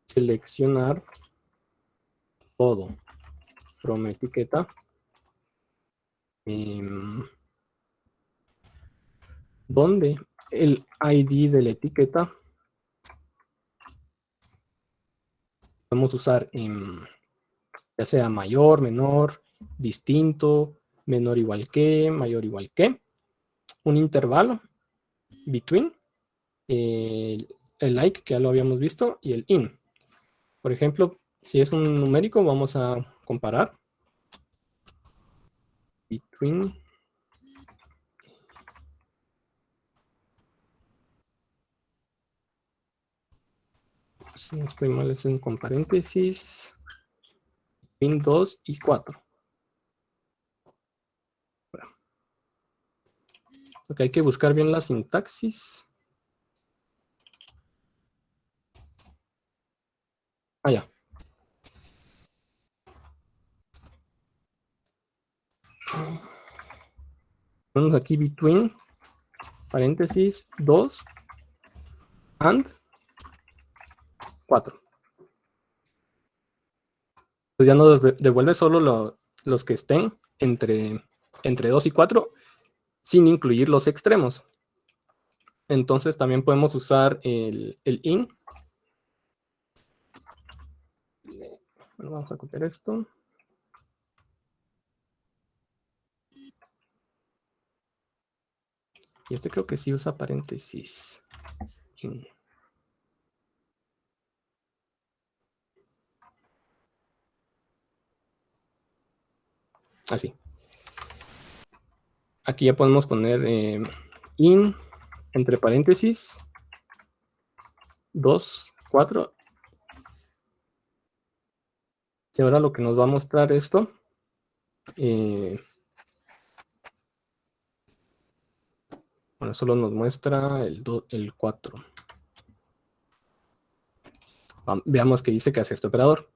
Speaker 2: Seleccionar todo from etiqueta. Donde el ID de la etiqueta podemos usar ya sea mayor, menor, distinto, menor igual que, mayor igual que. un intervalo between, el like, que ya lo habíamos visto, y el in. Por ejemplo, si es un numérico, vamos a comparar between. Si no estoy mal, es un con paréntesis. Between 2 y 4. Ok, hay que buscar bien la sintaxis. Ah, ya. Ponemos aquí between, paréntesis, 2 and 4. Pues ya nos devuelve solo los que estén entre 2 y 4, sin incluir los extremos. Entonces también podemos usar el in. Bueno, vamos a copiar esto. Y este creo que sí usa paréntesis. In. Así. Aquí ya podemos poner in entre paréntesis 2, 4. Y ahora lo que nos va a mostrar esto, bueno, solo nos muestra el 4. Veamos qué dice que hace este operador.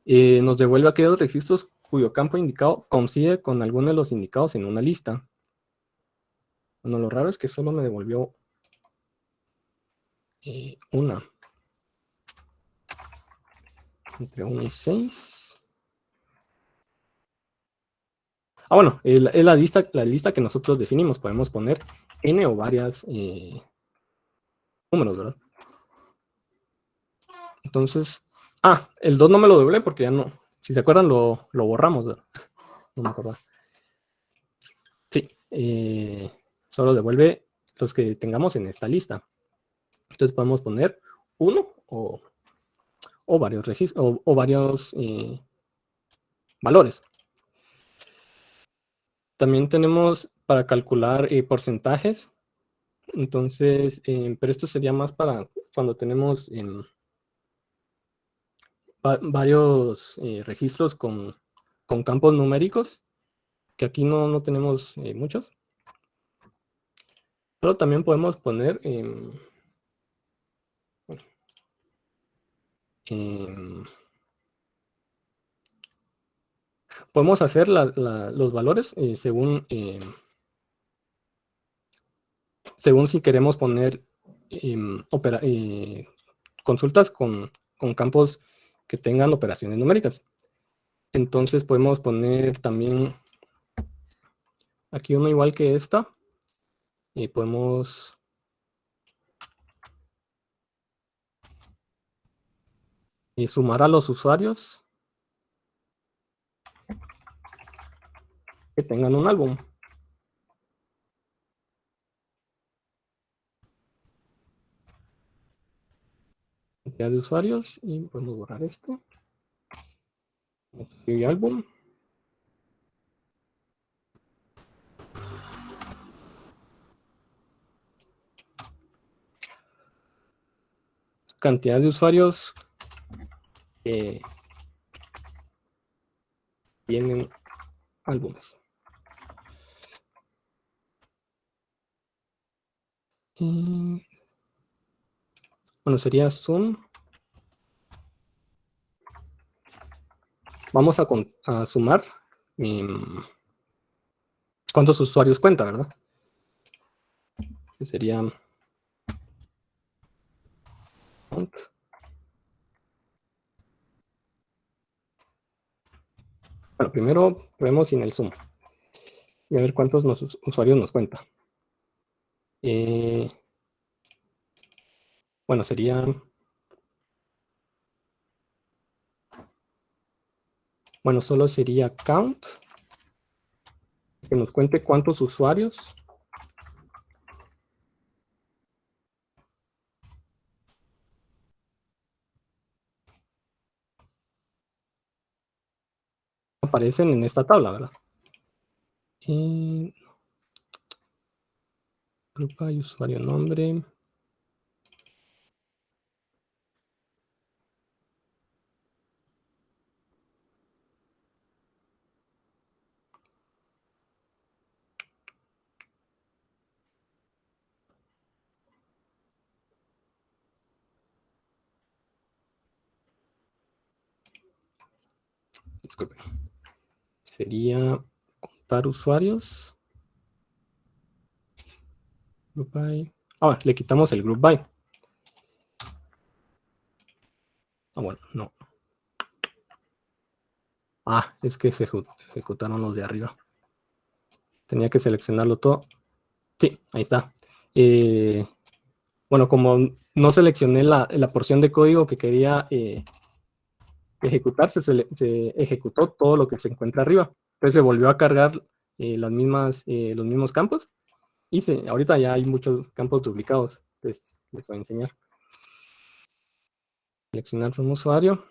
Speaker 2: Nos devuelve aquellos registros cuyo campo indicado coincide con alguno de los indicados en una lista. Bueno, lo raro es que solo me devolvió una. Entre 1 y 6. Ah, bueno, es la lista que nosotros definimos. Podemos poner n o varias números, ¿verdad? Entonces, el 2 no me lo devuelve porque ya no. Si se acuerdan, lo borramos, ¿verdad? No me acuerdo. Sí, solo devuelve los que tengamos en esta lista. Entonces podemos poner uno o varios registros o varios valores. También tenemos para calcular porcentajes. Entonces, pero esto sería más para cuando tenemos varios registros con campos numéricos, que aquí no tenemos muchos. Pero también podemos poner podemos hacer los valores según si queremos poner consultas con campos que tengan operaciones numéricas. Entonces podemos poner también aquí uno igual que esta. Y podemos sumar a los usuarios que tengan un álbum. Cantidad de usuarios y podemos borrar esto. Y álbum. Cantidad de usuarios que tienen álbumes. Y, bueno, sería sum. Vamos a sumar cuántos usuarios cuenta, ¿verdad? Que sería count. Bueno, primero probemos sin el sum y a ver cuántos usuarios nos cuenta. Bueno, sería... Bueno, solo sería count, que nos cuente cuántos usuarios aparecen en esta tabla, ¿verdad? Grupo y usuario nombre. Disculpe. Sería contar usuarios. Group by. Ah, le quitamos el group by. Ah, bueno, no. Ah, es que se ejecutaron los de arriba. Tenía que seleccionarlo todo. Sí, ahí está. Bueno, como no seleccioné la porción de código que quería ejecutar, se ejecutó todo lo que se encuentra arriba. Entonces se volvió a cargar los mismos campos. Y ahorita ya hay muchos campos duplicados. Entonces les voy a enseñar. Seleccionar un usuario.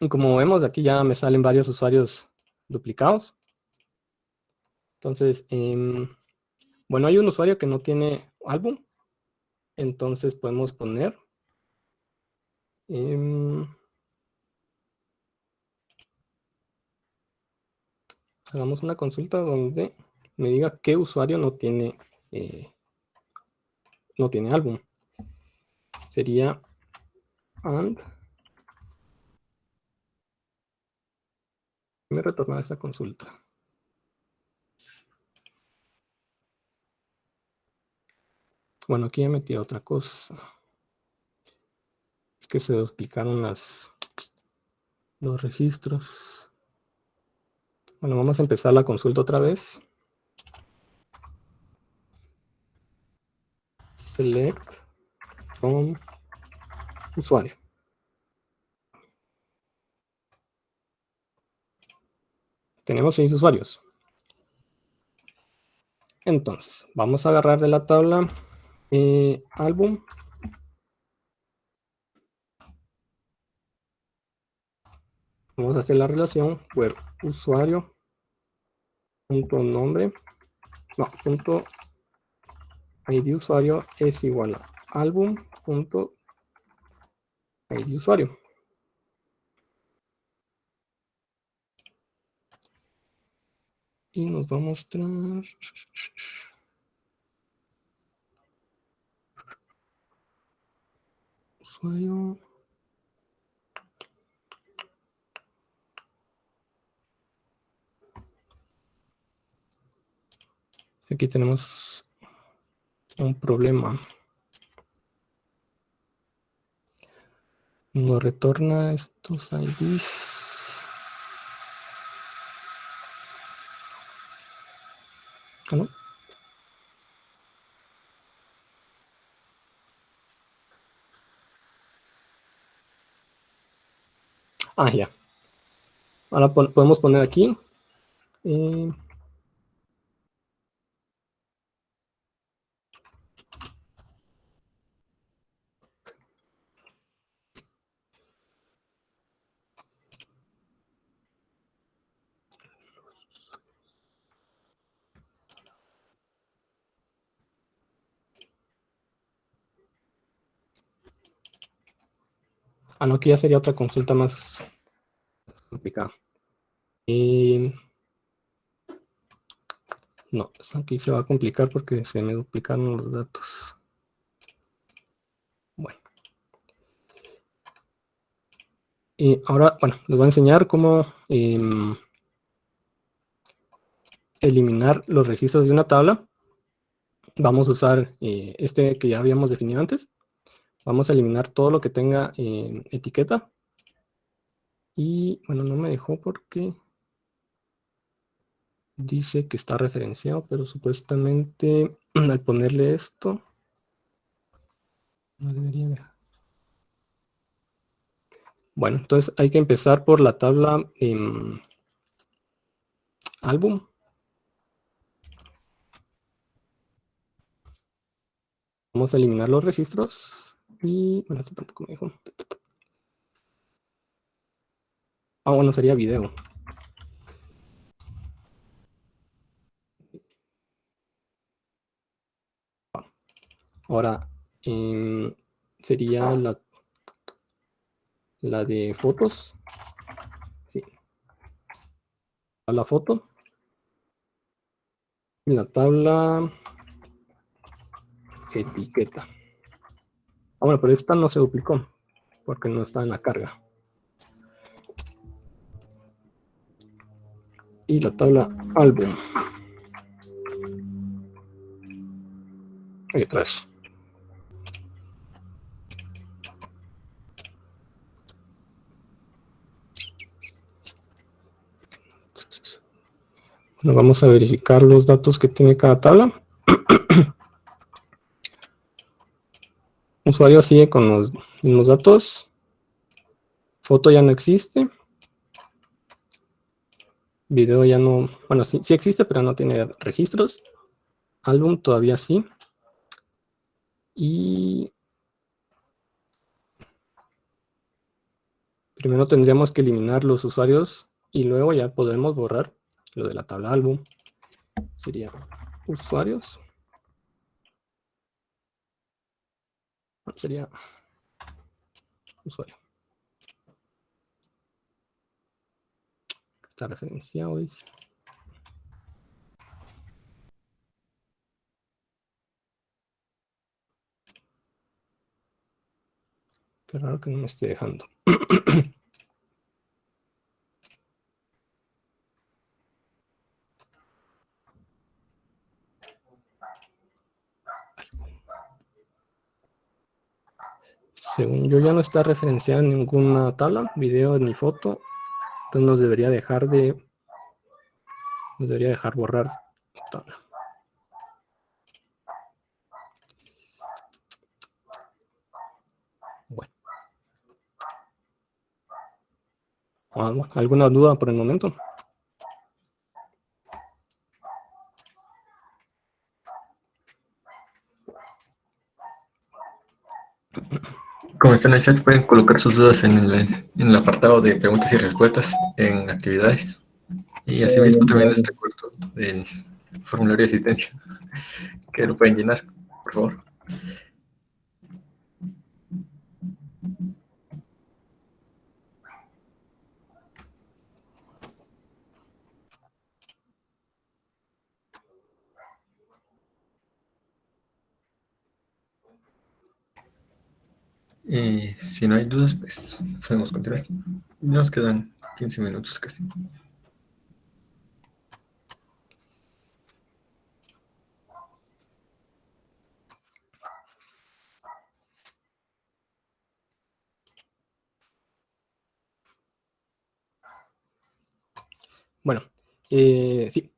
Speaker 2: Y como vemos, aquí ya me salen varios usuarios duplicados. Entonces, bueno, hay un usuario que no tiene álbum. Entonces podemos poner hagamos una consulta donde me diga qué usuario no tiene álbum. Sería and me retorna esa consulta. Bueno, aquí ya metí otra cosa. Es que se duplicaron los registros. Bueno, vamos a empezar la consulta otra vez. Select from usuario. Tenemos 6 usuarios. Entonces, vamos a agarrar de la tabla álbum. Vamos a hacer la relación where usuario punto nombre, no, punto ID usuario es igual a álbum punto ID usuario. Y nos va a mostrar usuario. Aquí tenemos un problema. Nos retorna estos IDs. ¿Ah, no? Ah, ya. Ahora podemos poner aquí. Ah, no, aquí ya sería otra consulta más complicada. No, aquí se va a complicar porque se me duplicaron los datos. Bueno. Ahora, bueno, les voy a enseñar cómo eliminar los registros de una tabla. Vamos a usar este que ya habíamos definido antes. Vamos a eliminar todo lo que tenga etiqueta. Y, bueno, no me dejó porque dice que está referenciado, pero supuestamente al ponerle esto, no debería dejar. Bueno, entonces hay que empezar por la tabla álbum. Vamos a eliminar los registros. Y, bueno, esto tampoco me dejó. Ah, bueno, sería video. Ahora, sería la de fotos. Sí. La foto. Y la tabla etiqueta. Bueno, pero esta no se duplicó porque no está en la carga. Y la tabla álbum. Y otra vez. Bueno, vamos a verificar los datos que tiene cada tabla. Usuario sigue con los mismos datos. Foto ya no existe. Video ya no, bueno, sí existe, pero no tiene registros. Álbum todavía sí. Y primero tendríamos que eliminar los usuarios y luego ya podremos borrar lo de la tabla álbum. Sería usuarios. Sería usuario. Está referenciado, dice. Qué raro que no me esté dejando. Según yo ya no está referenciada en ninguna tabla, video ni foto. Entonces nos debería dejar borrar la tabla. Bueno. ¿Alguna duda por el momento?
Speaker 1: Como están en el chat, pueden colocar sus dudas en el apartado de preguntas y respuestas en actividades. Y asimismo también les recuerdo el formulario de asistencia, que lo pueden llenar, por favor. Y si no hay dudas, pues podemos continuar. Nos quedan 15 minutos casi.
Speaker 2: Bueno, sí.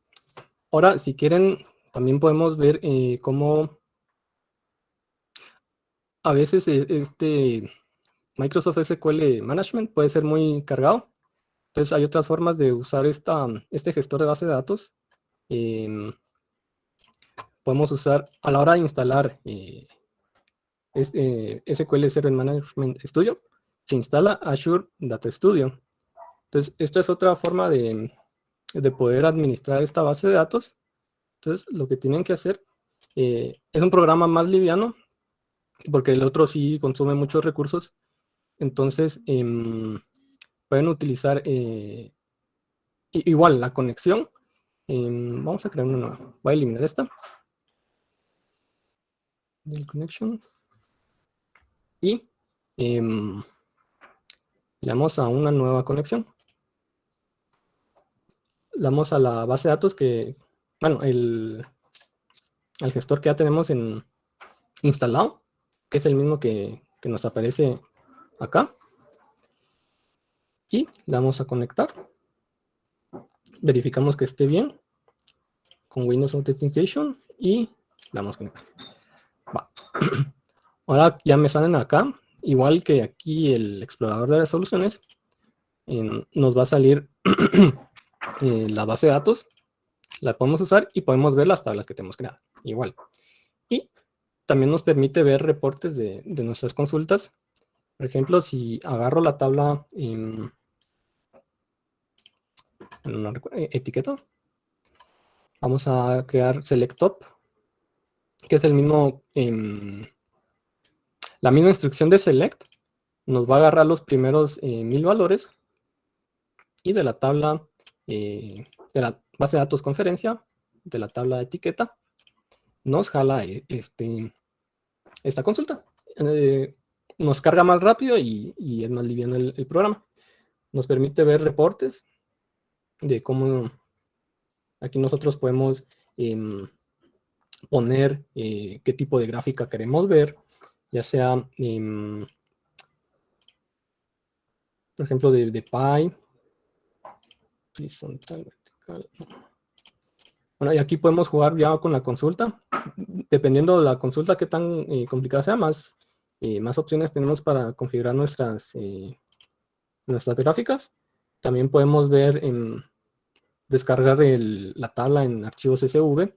Speaker 2: Ahora, si quieren, también podemos ver cómo a veces este Microsoft SQL Management puede ser muy cargado. Entonces, hay otras formas de usar este gestor de base de datos. Podemos usar a la hora de instalar SQL Server Management Studio, se instala Azure Data Studio. Entonces, esta es otra forma de poder administrar esta base de datos. Entonces, lo que tienen que hacer es un programa más liviano, porque el otro sí consume muchos recursos. Entonces, pueden utilizar igual la conexión. Vamos a crear una nueva. Voy a eliminar esta. Del connection. Y le damos a una nueva conexión. Le damos a la base de datos que, bueno, al gestor que ya tenemos instalado, que es el mismo que nos aparece acá. Y le vamos a conectar. Verificamos que esté bien con Windows Authentication y le damos a conectar. Va. Ahora ya me salen acá, igual que aquí el explorador de resoluciones, nos va a salir la base de datos, la podemos usar y podemos ver las tablas que tenemos creadas, igual. Y también nos permite ver reportes de nuestras consultas. Por ejemplo, si agarro la tabla etiqueta, vamos a crear select top, que es el mismo, la misma instrucción de select, nos va a agarrar los primeros 1000 valores y de la tabla, de la base de datos conferencia, de la tabla de etiqueta, nos jala esta consulta. Nos carga más rápido y es más liviano el programa. Nos permite ver reportes de cómo aquí nosotros podemos poner qué tipo de gráfica queremos ver, ya sea, por ejemplo, de pie, horizontal, vertical. Bueno, y aquí podemos jugar ya con la consulta. Dependiendo de la consulta qué tan complicada sea, más opciones tenemos para configurar nuestras gráficas. También podemos ver, descargar la tabla en archivos CSV.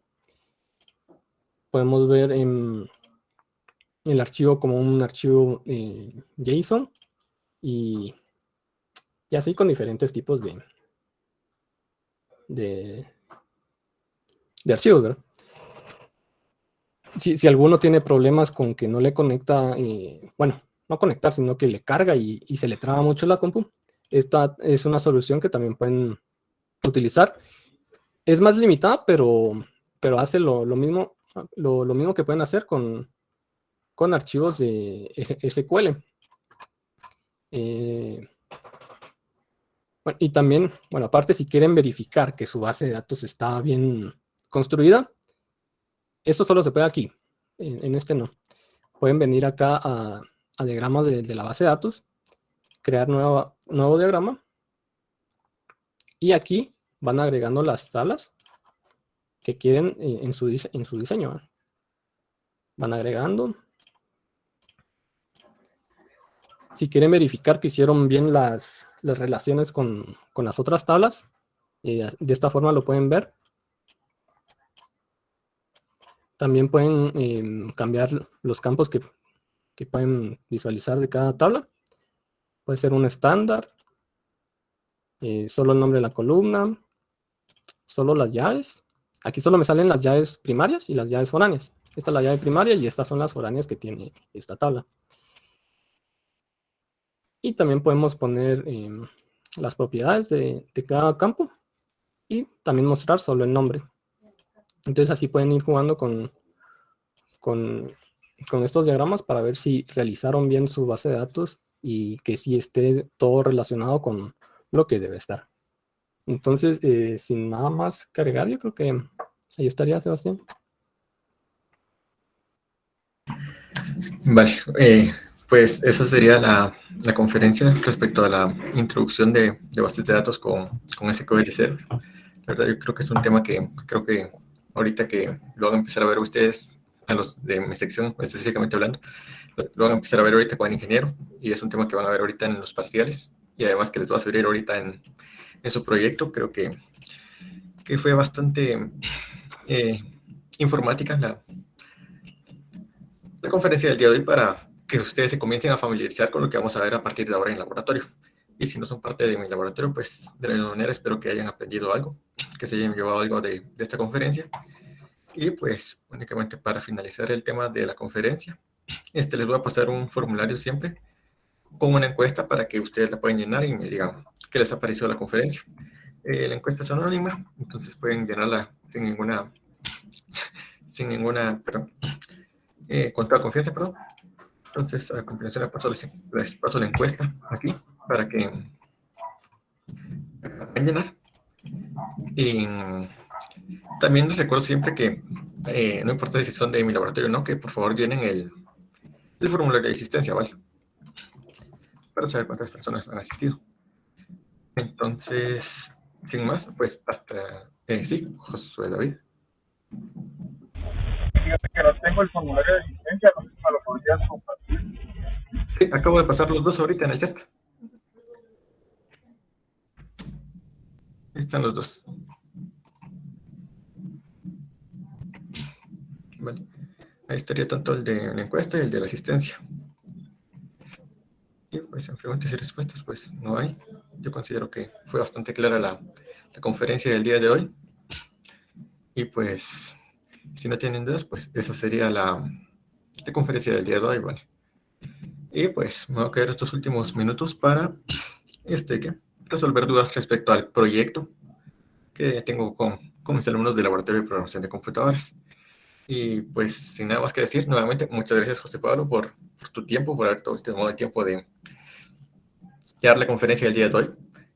Speaker 2: Podemos ver el archivo como un archivo JSON y así con diferentes tipos de archivos, ¿verdad? Si alguno tiene problemas con que no le conecta, bueno, no conectar, sino que le carga y se le traba mucho la compu, esta es una solución que también pueden utilizar. Es más limitada, pero hace lo mismo, lo mismo que pueden hacer con archivos de SQL. Bueno, y también, bueno, aparte, si quieren verificar que su base de datos está bien construida, eso solo se puede aquí, en este no. Pueden venir acá a diagramas de la base de datos, crear nuevo diagrama, y aquí van agregando las tablas que quieren en su diseño. Van agregando. Si quieren verificar que hicieron bien las relaciones con las otras tablas, de esta forma lo pueden ver. También pueden cambiar los campos que pueden visualizar de cada tabla. Puede ser un estándar, solo el nombre de la columna, solo las llaves. Aquí solo me salen las llaves primarias y las llaves foráneas. Esta es la llave primaria y estas son las foráneas que tiene esta tabla. Y también podemos poner las propiedades de cada campo y también mostrar solo el nombre. Entonces así pueden ir jugando con estos diagramas para ver si realizaron bien su base de datos y que sí esté todo relacionado con lo que debe estar. Entonces, sin nada más que agregar, yo creo que ahí estaría, Sebastián.
Speaker 1: Vale, pues esa sería la conferencia respecto a la introducción de bases de datos con SQL Server. La verdad, yo creo que es un tema que creo que ahorita que lo van a empezar a ver ustedes, a los de mi sección específicamente hablando, lo van a empezar a ver ahorita con el ingeniero, y es un tema que van a ver ahorita en los parciales, y además que les va a servir ahorita en su proyecto. Creo que fue bastante informática la conferencia del día de hoy, para que ustedes se comiencen a familiarizar con lo que vamos a ver a partir de ahora en el laboratorio. Y si no son parte de mi laboratorio, pues de la misma manera espero que hayan aprendido algo, que se hayan llevado algo de esta conferencia. Y pues únicamente para finalizar el tema de la conferencia, les voy a pasar un formulario siempre con una encuesta para que ustedes la puedan llenar y me digan qué les ha parecido la conferencia. La encuesta es anónima, entonces pueden llenarla sin ninguna, perdón, con toda confianza, perdón. Entonces, a continuación les paso la encuesta aquí para que puedan llenar. Y también les recuerdo siempre que no importa si son de mi laboratorio o no, que por favor llenen el formulario de asistencia, ¿vale? Para saber cuántas personas han asistido. Entonces, sin más, pues hasta... sí, Josué David.
Speaker 3: Fíjate que no tengo el formulario de asistencia, no sé si me lo podrías compartir.
Speaker 1: Sí, acabo de pasar los dos ahorita en el chat. Ahí están los dos. Vale. Ahí estaría tanto el de la encuesta y el de la asistencia. Y pues en preguntas y respuestas, pues no hay. Yo considero que fue bastante clara la conferencia del día de hoy. Y pues Si no tienen dudas, pues esa sería la conferencia del día de hoy, ¿vale? Y pues me voy a quedar estos últimos minutos para ¿qué? Resolver dudas respecto al proyecto que tengo con mis alumnos del Laboratorio de Programación de Computadoras. Y pues sin nada más que decir, nuevamente, muchas gracias José Pablo por tu tiempo, por haber tomado el tiempo de dar la conferencia del día de hoy.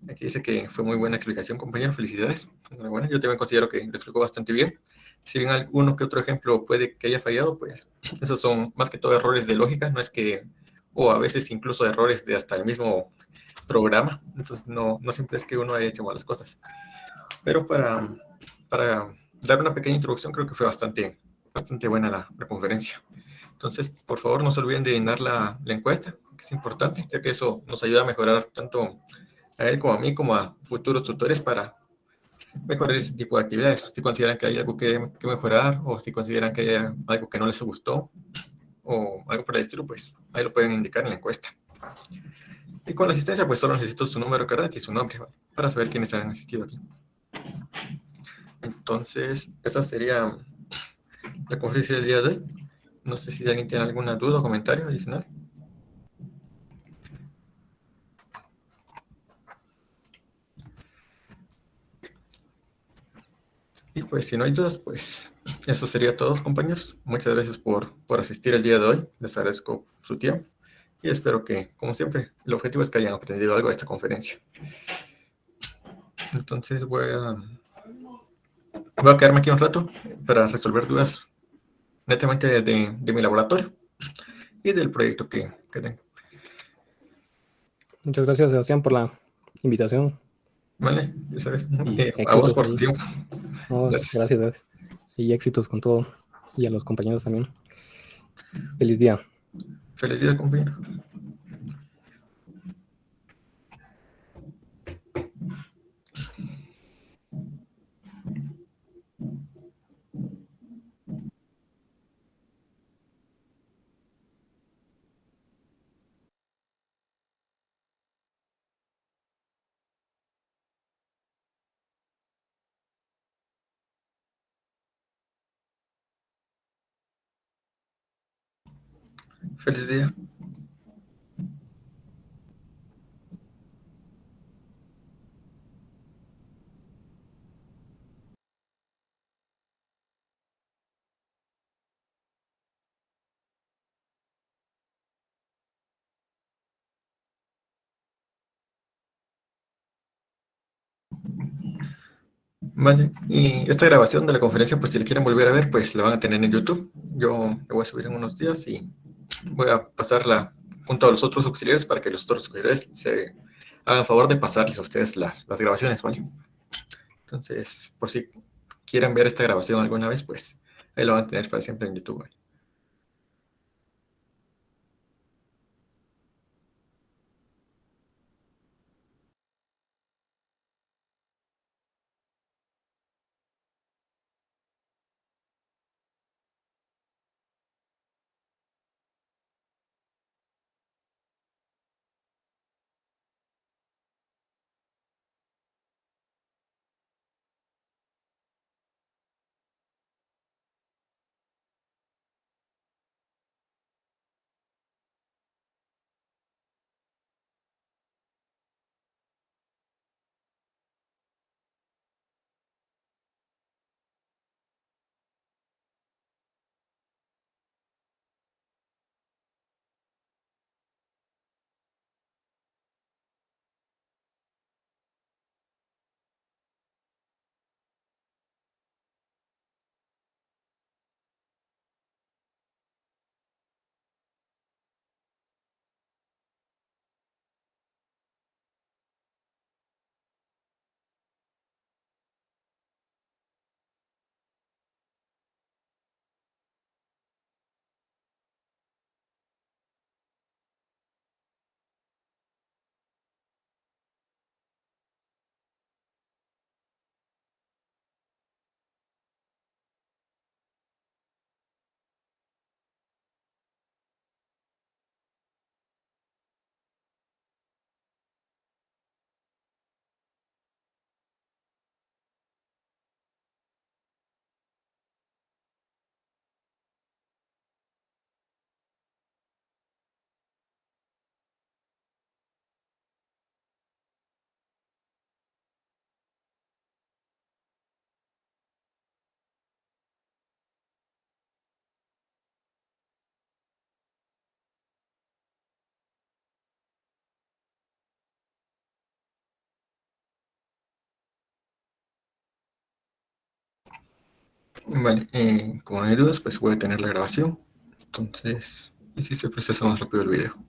Speaker 1: Aquí dice que fue muy buena explicación, compañero, felicidades. Enhorabuena, yo también considero que lo explicó bastante bien. Si bien alguno que otro ejemplo puede que haya fallado, pues esos son más que todo errores de lógica, no es que, o a veces incluso errores de hasta el mismo programa, entonces no siempre es que uno haya hecho malas cosas. Pero para dar una pequeña introducción, creo que fue bastante buena la conferencia. Entonces, por favor, no se olviden de llenar la encuesta, que es importante, ya que eso nos ayuda a mejorar tanto a él como a mí, como a futuros tutores para mejorar ese tipo de actividades. Si consideran que hay algo que mejorar o si consideran que hay algo que no les gustó o algo por el estilo, pues ahí lo pueden indicar en la encuesta. Y con la asistencia, pues solo necesito su número de carnet y su nombre, ¿vale? Para saber quiénes han asistido aquí. Entonces, esa sería la conferencia del día de hoy. No sé si alguien tiene alguna duda o comentario adicional. Y pues si no hay dudas, pues eso sería todo, compañeros. Muchas gracias por asistir el día de hoy. Les agradezco su tiempo y espero que, como siempre, el objetivo es que hayan aprendido algo de esta conferencia. Entonces voy a quedarme aquí un rato para resolver dudas netamente de mi laboratorio y del proyecto que tengo.
Speaker 2: Muchas gracias, Sebastián, por la invitación
Speaker 1: Vale, ya sabes,
Speaker 2: y
Speaker 1: a vos
Speaker 2: éxitos
Speaker 1: por tu
Speaker 2: ahí.
Speaker 1: tiempo.
Speaker 2: No,
Speaker 1: Gracias.
Speaker 2: gracias, gracias. Y éxitos con todo. Y a los compañeros también. Feliz día.
Speaker 1: Feliz día, compañero. Feliz día. Vale, y esta grabación de la conferencia, pues si la quieren volver a ver, pues la van a tener en YouTube. Yo la voy a subir en unos días y voy a pasarla junto a los otros auxiliares para que los otros auxiliares se hagan favor de pasarles a ustedes las grabaciones, ¿vale? Entonces, por si quieren ver esta grabación alguna vez, pues ahí la van a tener para siempre en YouTube, ¿vale? Vale, como no hay dudas, pues voy a tener la grabación. Entonces, así se procesa más rápido el video.